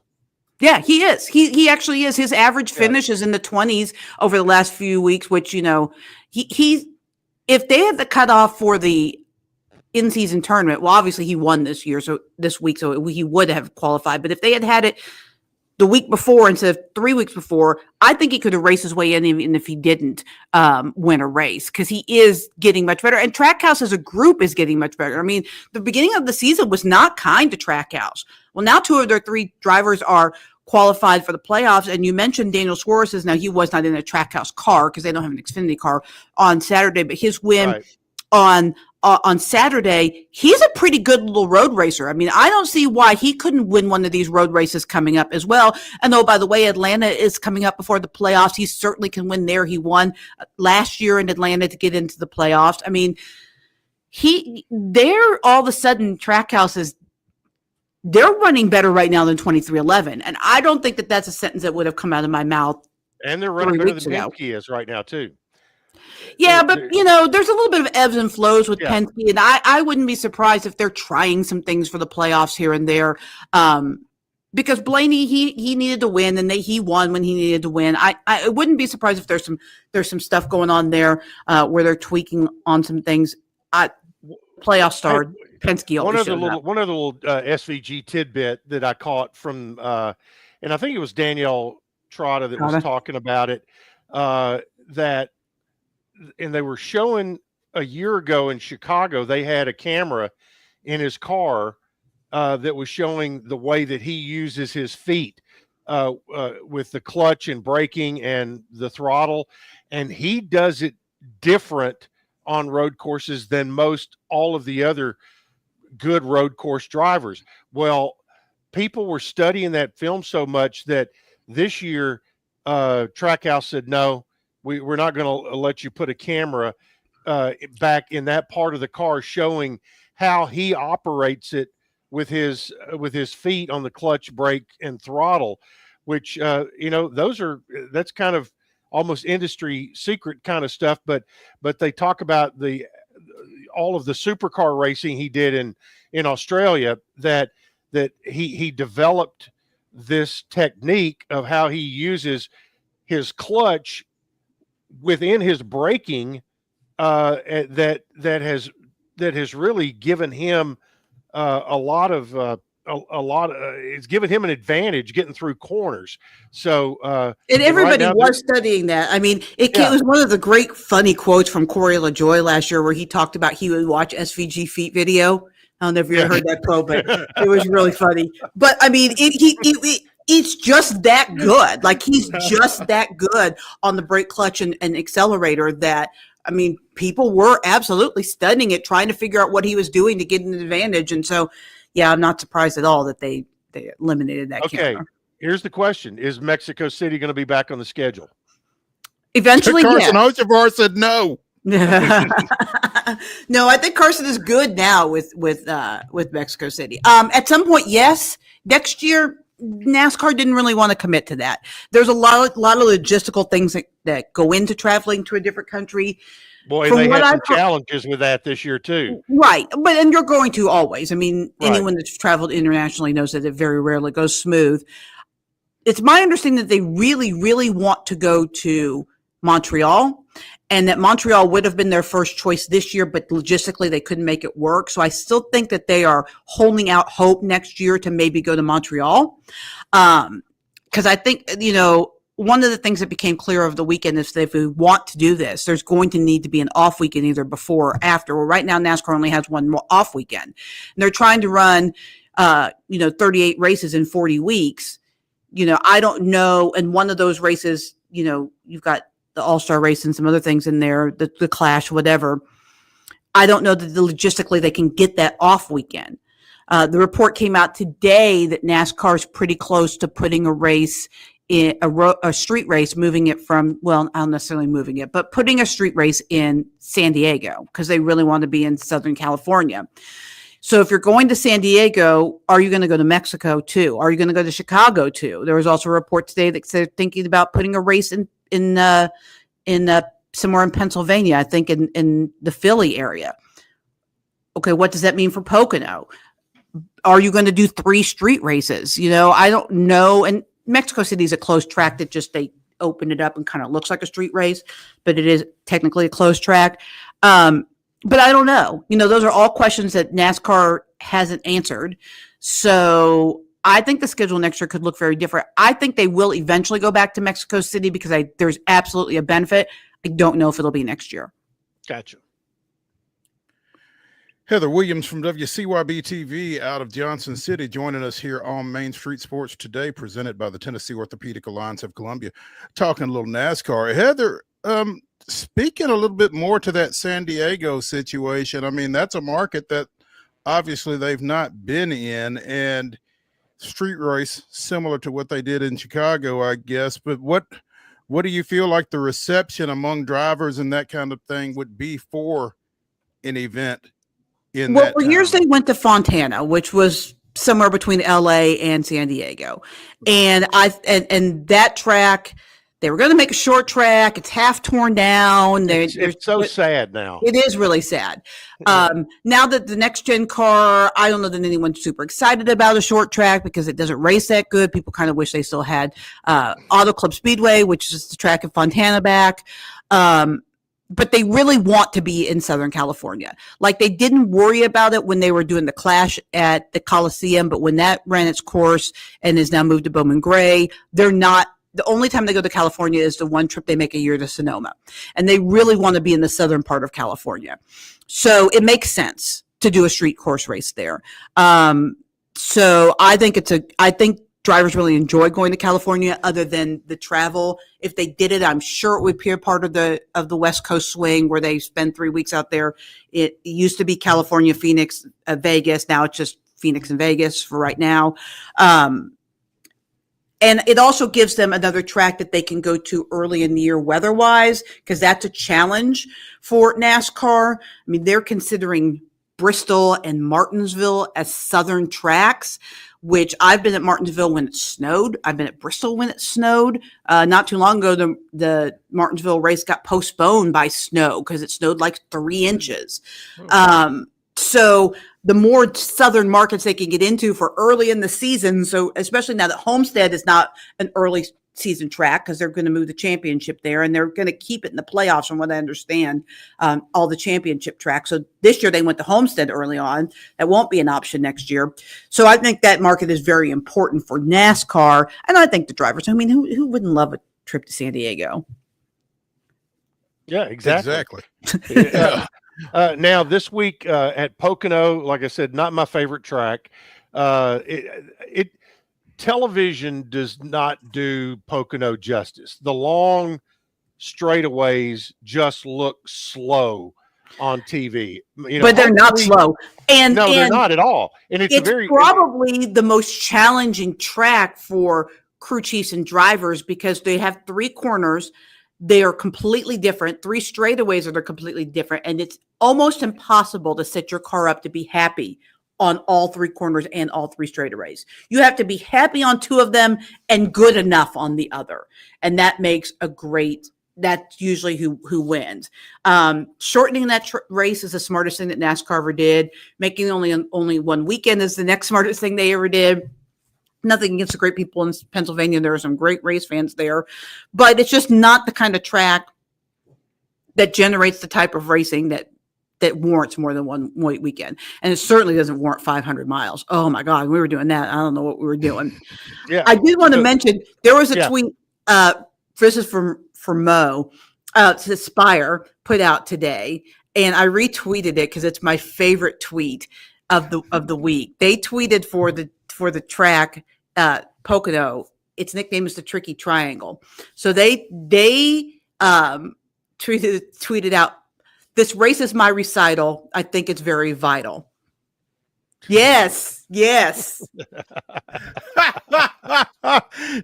Yeah, he is. He actually is. His average finish is in the 20s over the last few weeks, which, he if they had the cutoff for the in-season tournament, well, obviously he won this week, so he would have qualified. But if they had it the week before instead of 3 weeks before, I think he could have raced his way in even if he didn't win a race, because he is getting much better. And Trackhouse as a group is getting much better. I mean, the beginning of the season was not kind to Trackhouse. Well, now 2 of their 3 drivers are qualified for the playoffs. And you mentioned Daniel Suarez. Now, he was not in a Trackhouse car because they don't have an Xfinity car on Saturday, but his win on Saturday, he's a pretty good little road racer. I mean, I don't see why he couldn't win one of these road races coming up as well. And by the way, Atlanta is coming up before the playoffs. He certainly can win there. He won last year in Atlanta to get into the playoffs. I mean, they're all of a sudden Trackhouse they're running better right now than 2311. And I don't think that that's a sentence that would have come out of my mouth. And they're running better than Bluesky is right now too. Yeah, but there's a little bit of ebbs and flows with Penske, and I wouldn't be surprised if they're trying some things for the playoffs here and there. Because Blaney, he needed to win, and he won when he needed to win. I wouldn't be surprised if there's some stuff going on there where they're tweaking on some things. Playoff star Penske. One other little SVG tidbit that I caught from, and I think it was Danielle Trotta that was talking about it. And they were showing a year ago in Chicago, they had a camera in his car that was showing the way that he uses his feet with the clutch and braking and the throttle. And he does it different on road courses than most all of the other good road course drivers. Well, people were studying that film so much that this year Trackhouse said, no, we're not going to let you put a camera back in that part of the car showing how he operates it with his feet on the clutch, brake, and throttle, which that's kind of almost industry secret kind of stuff. But they talk about all of the supercar racing he did in Australia, that he developed this technique of how he uses his clutch within his braking that has really given him it's given him an advantage getting through corners. So and everybody was studying that. I mean, it was one of the great funny quotes from Corey LaJoie last year, where he talked about he would watch SVG feet video. I don't know if you ever heard that quote, but it was really funny. But I mean, it's just that good. Like, he's just that good on the brake, clutch, and accelerator that, I mean, people were absolutely studying it, trying to figure out what he was doing to get an advantage. And so, yeah, I'm not surprised at all that they eliminated that camera. Okay, here's the question. Is Mexico City going to be back on the schedule? Eventually, Carson Hocevar said no. No, I think Carson is good now with Mexico City. At some point, yes. Next year, NASCAR didn't really want to commit to that. There's a lot of logistical things that go into traveling to a different country. Boy, From they what had some I've heard- challenges with that this year too. Right. And you're going to always. I mean, Right. anyone that's traveled internationally knows that it very rarely goes smooth. It's my understanding that they really, really want to go to Montreal, and that Montreal would have been their first choice this year, but logistically they couldn't make it work. So I still think that they are holding out hope next year to maybe go to Montreal. Because I think, one of the things that became clear over the weekend is that if we want to do this, there's going to need to be an off weekend either before or after. Well, right now NASCAR only has one more off weekend. And they're trying to run, 38 races in 40 weeks. I don't know. And one of those races, you've got the All-Star race and some other things in there, the Clash, whatever. I don't know that logistically they can get that off weekend. The report came out today that NASCAR is pretty close to putting a race in a street race, moving it from, well, not necessarily moving it, but putting a street race in San Diego because they really want to be in Southern California. So if you're going to San Diego, are you going to go to Mexico too? Are you going to go to Chicago too? There was also a report today that said thinking about putting a race in somewhere in Pennsylvania, I think in the Philly area. Okay, what does that mean for Pocono? Are you going to do 3 street races? I don't know. And Mexico City is a closed track that just they open it up and kind of looks like a street race, but it is technically a closed track. But I don't know. Those are all questions that NASCAR hasn't answered. So I think the schedule next year could look very different. I think they will eventually go back to Mexico City because there's absolutely a benefit. I don't know if it'll be next year. Gotcha. Heather Williams from WCYB-TV out of Johnson City joining us here on Main Street Sports today, presented by the Tennessee Orthopedic Alliance of Columbia, talking a little NASCAR. Heather, speaking a little bit more to that San Diego situation, I mean, that's a market that obviously they've not been in, and street race similar to what they did in Chicago, I guess. But what do you feel like the reception among drivers and that kind of thing would be for an event in that For town? years they went to Fontana, which was somewhere between LA and San Diego. And and that track, they were going to make a short track. It's half torn down. It's so sad now. It is really sad. Now that the next gen car, I don't know that anyone's super excited about a short track because it doesn't race that good. People kind of wish they still had Auto Club Speedway, which is the track in Fontana back. But they really want to be in Southern California. Like they didn't worry about it when they were doing the Clash at the Coliseum, but when that ran its course and is now moved to Bowman Gray, they're not. The only time they go to California is the one trip they make a year to Sonoma. And they really want to be in the southern part of California. So it makes sense to do a street course race there. So I think drivers really enjoy going to California other than the travel. If they did it, I'm sure it would be a part of the West Coast swing where they spend 3 weeks out there. It used to be California, Phoenix, Vegas. Now it's just Phoenix and Vegas for right now. And it also gives them another track that they can go to early in the year weather-wise, because that's a challenge for NASCAR. I mean, they're considering Bristol and Martinsville as southern tracks, which I've been at Martinsville when it snowed. I've been at Bristol when it snowed. Not too long ago, the Martinsville race got postponed by snow because it snowed like 3 inches. So the more southern markets they can get into for early in the season. So especially now that Homestead is not an early season track because they're going to move the championship there and they're going to keep it in the playoffs from what I understand, all the championship tracks. So this year they went to Homestead early on. That won't be an option next year. So I think that market is very important for NASCAR. And I think the drivers, I mean, who wouldn't love a trip to San Diego? Yeah, exactly. Yeah. Now this week at Pocono, like I said, not my favorite track. Television does not do Pocono justice. The long straightaways just look slow on TV. But they're not slow. And they're not at all. And it's probably the most challenging track for crew chiefs and drivers because they have 3 corners. They are completely different. 3 straightaways are completely different. And it's almost impossible to set your car up to be happy on all three corners and all three straightaways. You have to be happy on two of them and good enough on the other. And that makes that's usually who wins. Shortening that race is the smartest thing that NASCAR ever did. Making only one weekend is the next smartest thing they ever did. Nothing against the great people in Pennsylvania. There are some great race fans there, but it's just not the kind of track that generates the type of racing that warrants more than one weekend. And it certainly doesn't warrant 500 miles. Oh my God, we were doing that. I don't know what we were doing. Yeah. I did want to mention, there was a tweet, this is from Mo, to Spire put out today. And I retweeted it because it's my favorite tweet of the week. They tweeted for the track, Pocono. Its nickname is the Tricky Triangle. So they tweeted out, "This race is my recital. I think it's very vital." Yes.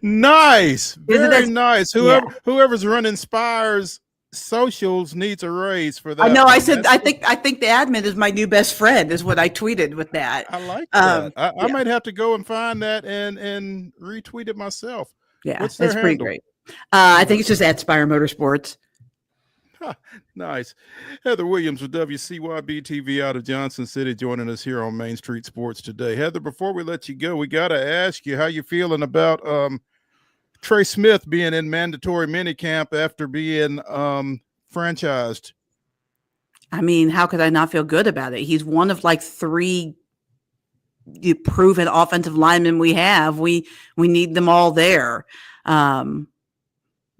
Nice. Very Isn't nice. Whoever's running Spire's socials needs a raise for that. I know. I said, I think the admin is my new best friend, is what I tweeted with that. I like that. I might have to go and find that and retweet it myself. Yeah, What's their that's pretty handle? great. I think it's just at Spire Motorsports. Nice. Heather Williams with WCYB-TV out of Johnson City joining us here on Main Street Sports today. Heather, before we let you go, we got to ask you how you feeling about Trey Smith being in mandatory minicamp after being franchised. I mean, how could I not feel good about it? He's one of like three proven offensive linemen we have. We need them all there.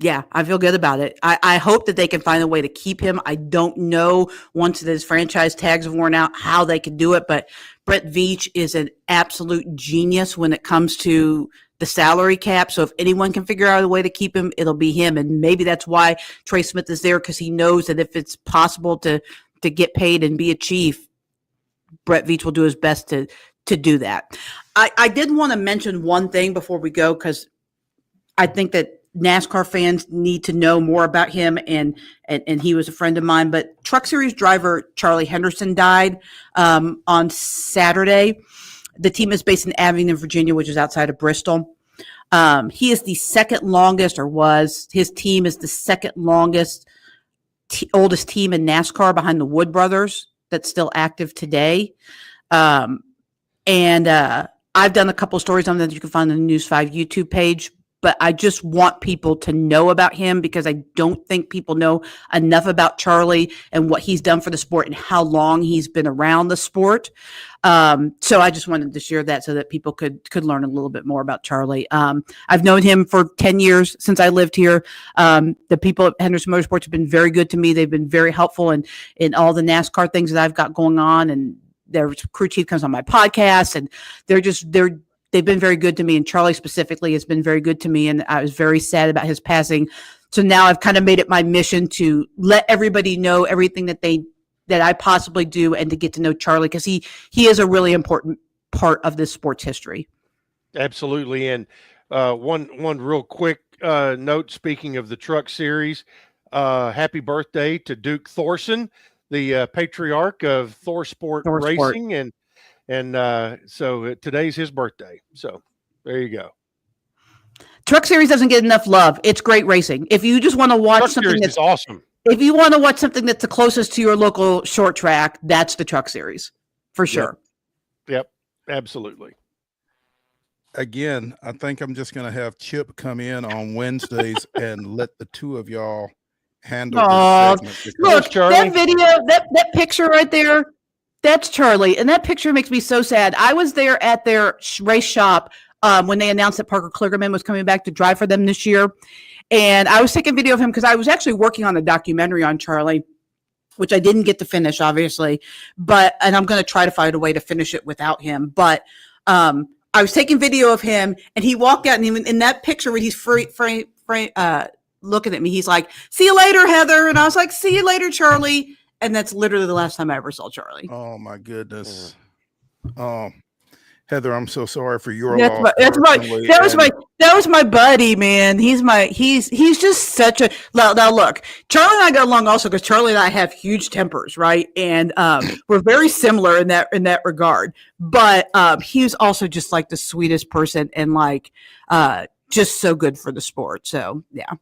Yeah, I feel good about it. I hope that they can find a way to keep him. I don't know, once his franchise tags have worn out, how they can do it, but Brett Veach is an absolute genius when it comes to the salary cap. So if anyone can figure out a way to keep him, it'll be him. And maybe that's why Trey Smith is there, because he knows that if it's possible to get paid and be a chief, Brett Veach will do his best to do that. I did want to mention one thing before we go, because I think that NASCAR fans need to know more about him, and he was a friend of mine. But Truck Series driver Charlie Henderson died on Saturday. The team is based in Abingdon, Virginia, which is outside of Bristol. He is the second longest, or was. His team is the second longest, oldest team in NASCAR, behind the Wood brothers, that's still active today. And I've done a couple stories on that you can find on the News 5 YouTube page. But I just want people to know about him, because I don't think people know enough about Charlie and what he's done for the sport and how long he's been around the sport. So I just wanted to share that so that people could learn a little bit more about Charlie. I've known him for 10 years since I lived here. The people at Henderson Motorsports have been very good to me. They've been very helpful in all the NASCAR things that I've got going on. And their crew chief comes on my podcast, and they've been very good to me, and Charlie specifically has been very good to me, and I was very sad about his passing. So now I've kind of made it my mission to let everybody know everything that I possibly do, and to get to know Charlie, because he is a really important part of this sport's history. Absolutely. And one real quick note, speaking of the Truck Series, happy birthday to Duke Thorson, the patriarch of ThorSport Racing, and so today's his birthday. So there you go. Truck Series doesn't get enough love. It's great racing. If you just want to watch Truck something Series that's is awesome, if you want to watch something that's the closest to your local short track, that's the Truck Series for sure. Yep, absolutely. Again, I think I'm just going to have Chip come in on Wednesdays and let the two of y'all handle this segment. Look, that video, that picture right there, that's Charlie. And that picture makes me so sad. I was there at their race shop when they announced that Parker Kligerman was coming back to drive for them this year. And I was taking video of him because I was actually working on a documentary on Charlie, which I didn't get to finish, obviously. And I'm going to try to find a way to finish it without him. But I was taking video of him, and he walked out, and in that picture where he's looking at me, he's like, "See you later, Heather." And I was like, "See you later, Charlie." And that's literally the last time I ever saw Charlie. Oh my goodness. Heather, I'm so sorry for your That's loss. my, personally, that was my buddy, man. He's just such a now look. Charlie and I got along also because Charlie and I have huge tempers, right? And we're very similar in that regard. But he was also just like the sweetest person and like just so good for the sport. So yeah.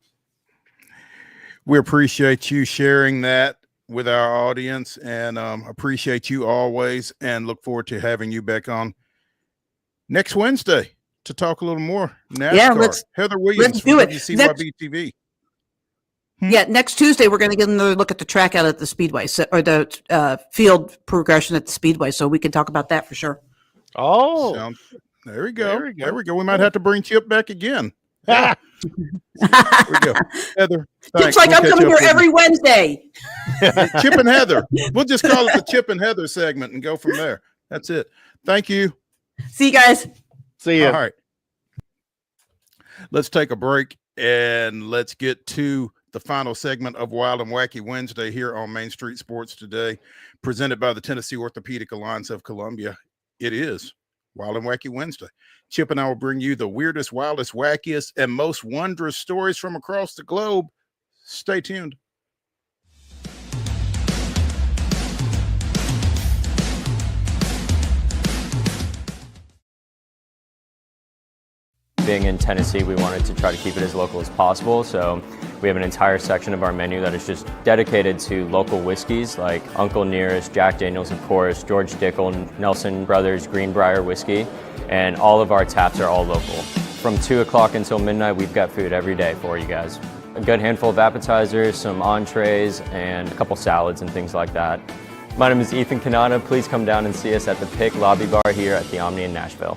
We appreciate you sharing that with our audience and appreciate you always and look forward to having you back on next Wednesday to talk a little more NASCAR. Yeah, Heather Williams let's do from it. WCYB-TV. Yeah, next Tuesday we're going to get another look at the track out at the Speedway, or the field progression at the Speedway, so we can talk about that for sure. Oh, there we go. There we go. We might have to bring Chip back again. Yeah. There we go. Heather, It's like I'm coming here every Wednesday. Chip and Heather. We'll just call it the Chip and Heather segment and go from there. That's it. Thank you. See you guys. See you. All right. Let's take a break and let's get to the final segment of Wild and Wacky Wednesday here on Main Street Sports Today, presented by the Tennessee Orthopedic Alliance of Columbia. It is Wild and Wacky Wednesday. Chip and I will bring you the weirdest, wildest, wackiest, and most wondrous stories from across the globe. Stay tuned. Being in Tennessee, we wanted to try to keep it as local as possible, so we have an entire section of our menu that is just dedicated to local whiskeys like Uncle Nearest, Jack Daniels, of course, George Dickel, Nelson Brothers, Greenbrier whiskey, and all of our taps are all local. From 2 o'clock until midnight, we've got food every day for you guys. A good handful of appetizers, some entrees, and a couple salads and things like that. My name is Ethan Kanata. Please come down and see us at the PIC Lobby Bar here at the Omni in Nashville.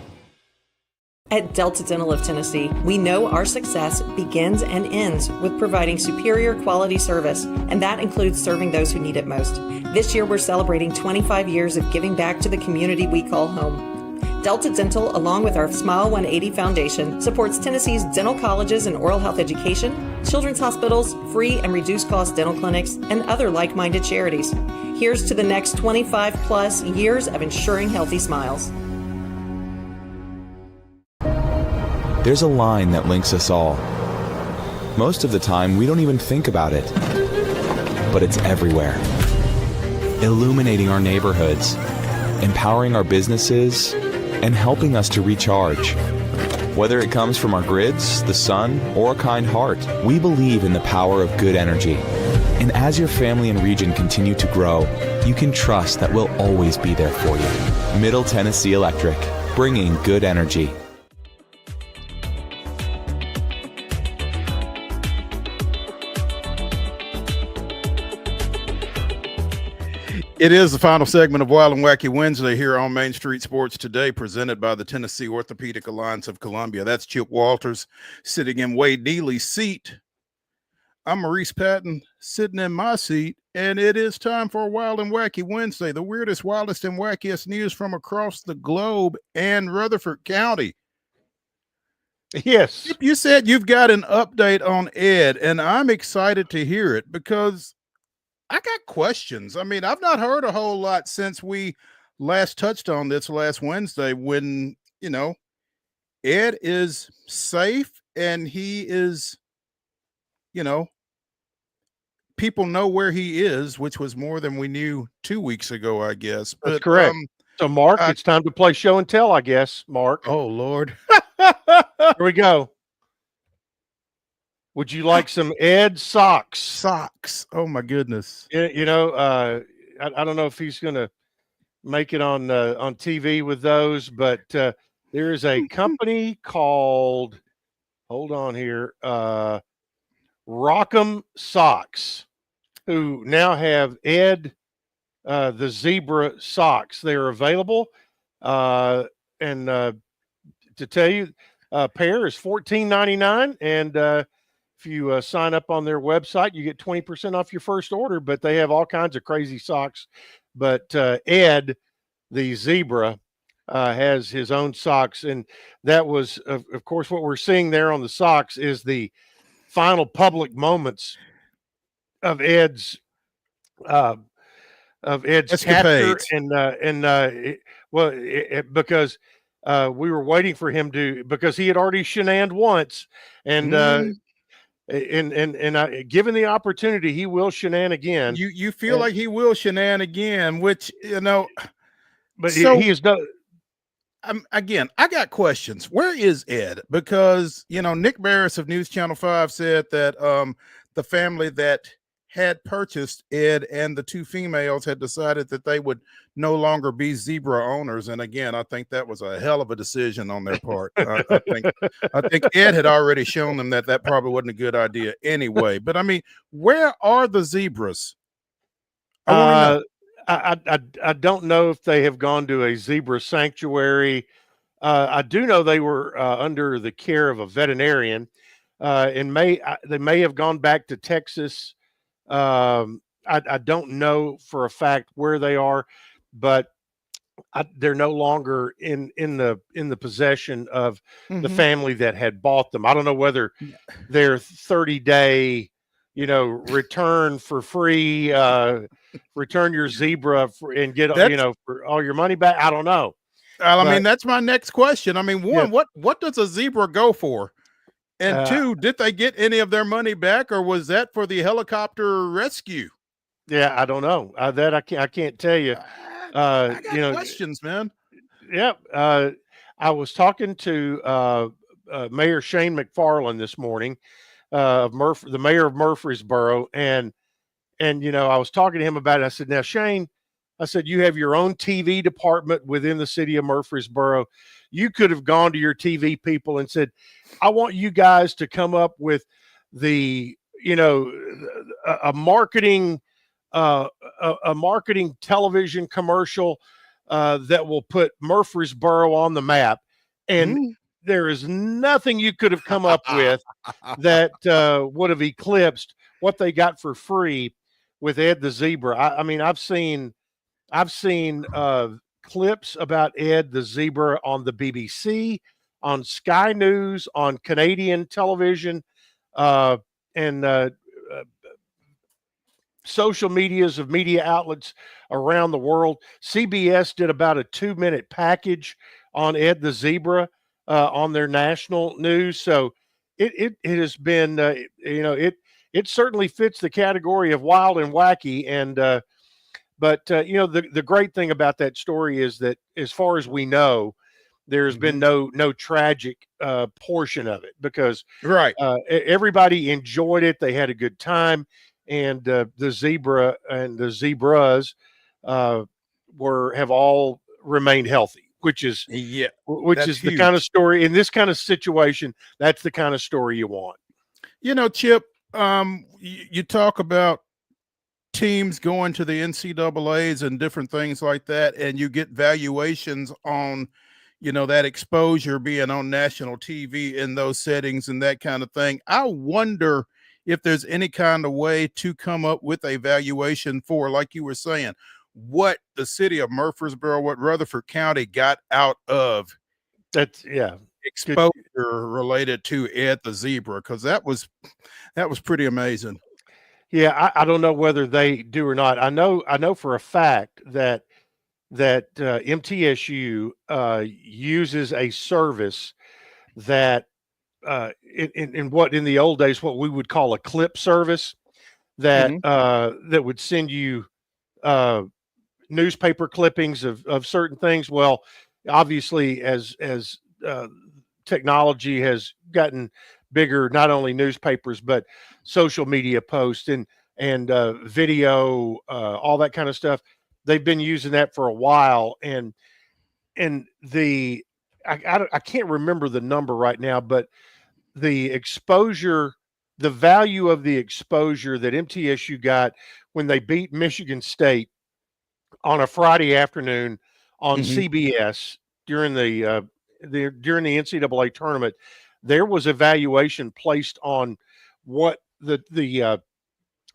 At Delta Dental of Tennessee, we know our success begins and ends with providing superior quality service, and that includes serving those who need it most. This year, we're celebrating 25 years of giving back to the community we call home. Delta Dental, along with our Smile 180 Foundation, supports Tennessee's dental colleges and oral health education, children's hospitals, free and reduced cost dental clinics, and other like-minded charities. Here's to the next 25 plus years of ensuring healthy smiles. There's a line that links us all. Most of the time, we don't even think about it, but it's everywhere. Illuminating our neighborhoods, empowering our businesses, and helping us to recharge. Whether it comes from our grids, the sun, or a kind heart, we believe in the power of good energy. And as your family and region continue to grow, you can trust that we'll always be there for you. Middle Tennessee Electric, bringing good energy. It is the final segment of Wild and Wacky Wednesday here on Main Street Sports Today, presented by the Tennessee Orthopedic Alliance of Columbia. That's Chip Walters sitting in Wade Neely's seat. I'm Maurice Patton sitting in my seat, and it is time for Wild and Wacky Wednesday, the weirdest, wildest, and wackiest news from across the globe and Rutherford County. Yes. You said you've got an update on Ed, and I'm excited to hear it because I got questions. I mean, I've not heard a whole lot since we last touched on this last Wednesday when, you know, Ed is safe and he is, you know, people know where he is, which was more than we knew 2 weeks ago, I guess. That's But, correct. So, Mark, it's time to play show and tell, I guess, Mark. Oh, Lord. Here we go. Would you like some Ed socks? Socks. Oh, my goodness. You know, I don't know if he's going to make it on TV with those, but there is a company called, hold on here, Rock'em Socks, who now have Ed the zebra socks. They are available, and to tell you, a pair is $14.99, and if you sign up on their website, you get 20% off your first order, but they have all kinds of crazy socks. But Ed, the zebra, has his own socks. And that was, of course, what we're seeing there on the socks is the final public moments of Ed's capture. Escapades. Because we were waiting for him to, because he had already shenaned once, and given the opportunity, he will shenan again. You feel like he will shenan again, which but so he has done. Again, I got questions. Where is Ed? Because Nick Barris of News Channel 5 said that the family that had purchased Ed and the two females had decided that they would no longer be zebra owners. And again, I think that was a hell of a decision on their part. I think Ed had already shown them that probably wasn't a good idea anyway. But I mean, where are the zebras? I want to know. I don't know if they have gone to a zebra sanctuary. I do know they were under the care of a veterinarian. They may have gone back to Texas. I don't know for a fact where they are, but they're no longer in the possession of the family that had bought them. I don't know whether their 30-day, return for free, return your zebra and get for all your money back. I don't know. I mean, that's my next question. I mean, one, what does a zebra go for? And two, did they get any of their money back, or was that for the helicopter rescue? Yeah, I don't know. That I can't tell you. I got questions, man. Yeah. I was talking to Mayor Shane McFarland this morning, the mayor of Murfreesboro, and I was talking to him about it. I said, now, Shane, I said, you have your own TV department within the city of Murfreesboro. You could have gone to your TV people and said, I want you guys to come up with a marketing television commercial that will put Murfreesboro on the map. And there is nothing you could have come up with that would have eclipsed what they got for free with Ed the Zebra. I mean, I've seen clips about Ed the Zebra on the BBC, on Sky News, on Canadian television, and social medias of media outlets around the world. CBS did about a 2-minute package on Ed the Zebra on their national news. So it has been, it certainly fits the category of wild and wacky. And but the great thing about that story is that, as far as we know, there's been no tragic portion of it, because everybody enjoyed it. They had a good time, and the zebra and the zebras have all remained healthy, which is the kind of story in this kind of situation. That's the kind of story you want. Chip, you talk about teams going to the NCAAs and different things like that, and you get valuations on that exposure being on national TV in those settings and that kind of thing. I wonder if there's any kind of way to come up with a valuation for, like you were saying, what the city of Murfreesboro, what Rutherford County got out of exposure related to Ed the Zebra, because that was pretty amazing. Yeah, I don't know whether they do or not. I know for a fact that MTSU uses a service that in the old days, what we would call a clip service, that that would send you newspaper clippings of certain things. Well, obviously, as technology has gotten bigger, not only newspapers but social media posts and video, all that kind of stuff. They've been using that for a while, and I can't remember the number right now, but the exposure, the value of the exposure that MTSU got when they beat Michigan State on a Friday afternoon on CBS during the NCAA tournament, there was a valuation placed on what the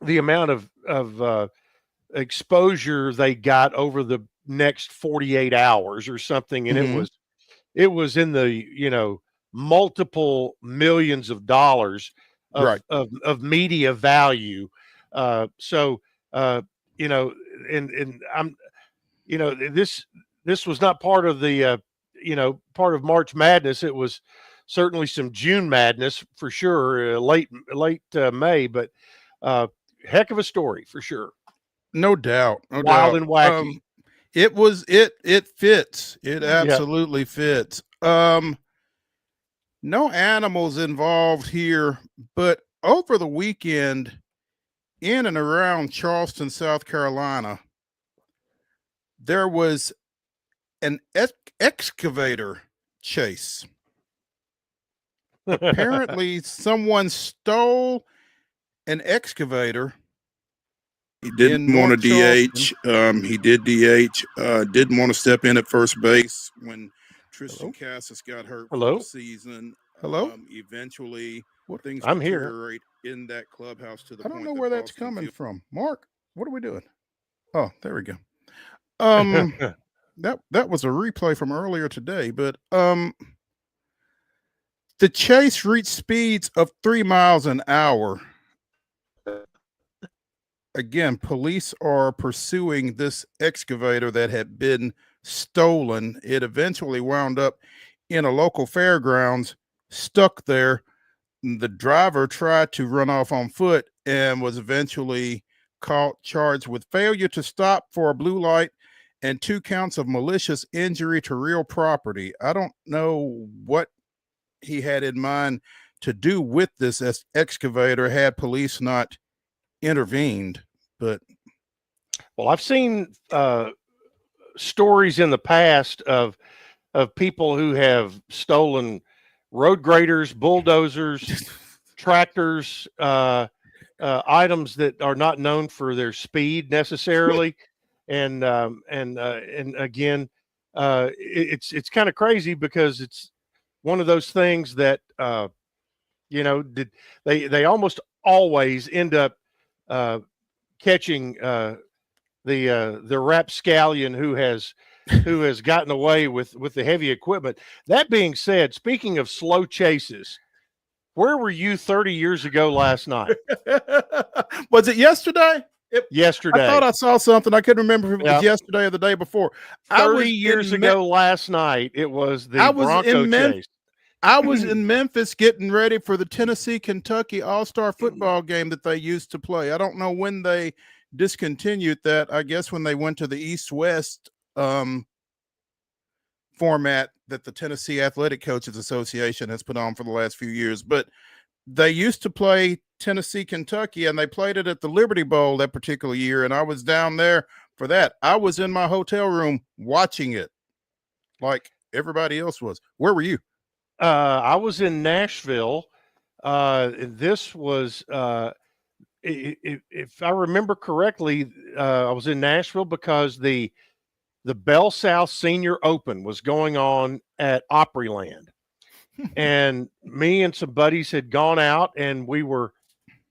amount of exposure they got over the next 48 hours or something, and it was in the multiple millions of dollars of media value. So and I'm this was not part of the part of March Madness. It was certainly some June madness for sure, late May, but heck of a story for sure. No doubt. No Wild doubt. and wacky. It fits. It absolutely fits. No animals involved here, but over the weekend in and around Charleston, South Carolina, there was an excavator chase. Apparently, someone stole an excavator. He didn't want to DH. He did DH. Didn't want to step in at first base when Tristan Cassis got hurt for the season. Hello. Eventually, things I'm here. deteriorate in that clubhouse to the I point don't know that where that's Boston coming Field- from. Mark, what are we doing? Oh, there we go. That was a replay from earlier today, but the chase reached speeds of 3 miles an hour. Again, police are pursuing this excavator that had been stolen. It eventually wound up in a local fairgrounds, stuck there. The driver tried to run off on foot and was eventually caught, charged with failure to stop for a blue light and 2 counts of malicious injury to real property. I don't know what he had in mind to do with this excavator had police not intervened, but I've seen stories in the past of people who have stolen road graders, bulldozers, tractors, items that are not known for their speed necessarily, and again, it's kind of crazy because it's one of those things that they almost always end up catching the rapscallion who has gotten away with the heavy equipment. That being said, speaking of slow chases, where were you 30 years ago last night? Was it yesterday? Yesterday. I thought I saw something. I couldn't remember if it was yesterday or the day before. 30 years ago last night, it was the Bronco chase. I was in Memphis getting ready for the Tennessee-Kentucky All-Star football game that they used to play. I don't know when they discontinued that. I guess when they went to the East-West format that the Tennessee Athletic Coaches Association has put on for the last few years. But they used to play Tennessee-Kentucky, and they played it at the Liberty Bowl that particular year, and I was down there for that. I was in my hotel room watching it like everybody else was. Where were you? I was in Nashville. This was, if I remember correctly, I was in Nashville because the Bell South Senior Open was going on at Opryland, and me and some buddies had gone out, and we were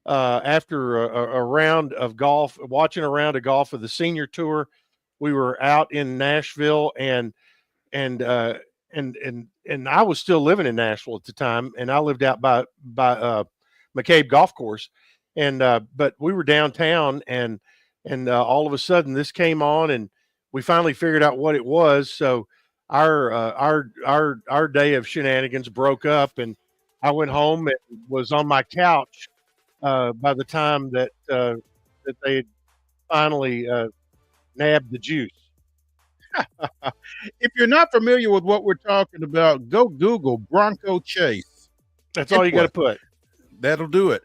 after a round of golf, watching a round of golf of the Senior Tour. We were out in Nashville, and I was still living in Nashville at the time, and I lived out by McCabe Golf Course, and but we were downtown, and all of a sudden this came on, and we finally figured out what it was. So our day of shenanigans broke up, and I went home and was on my couch by the time that they had finally nabbed the juice. If you're not familiar with what we're talking about, go Google Bronco Chase. That's all you got to put. That'll do it.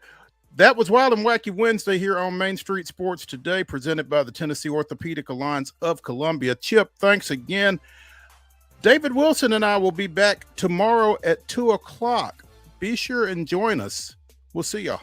That was Wild and Wacky Wednesday here on Main Street Sports Today, presented by the Tennessee Orthopedic Alliance of Columbia. Chip, thanks again. David Wilson and I will be back tomorrow at 2 o'clock. Be sure and join us. We'll see y'all.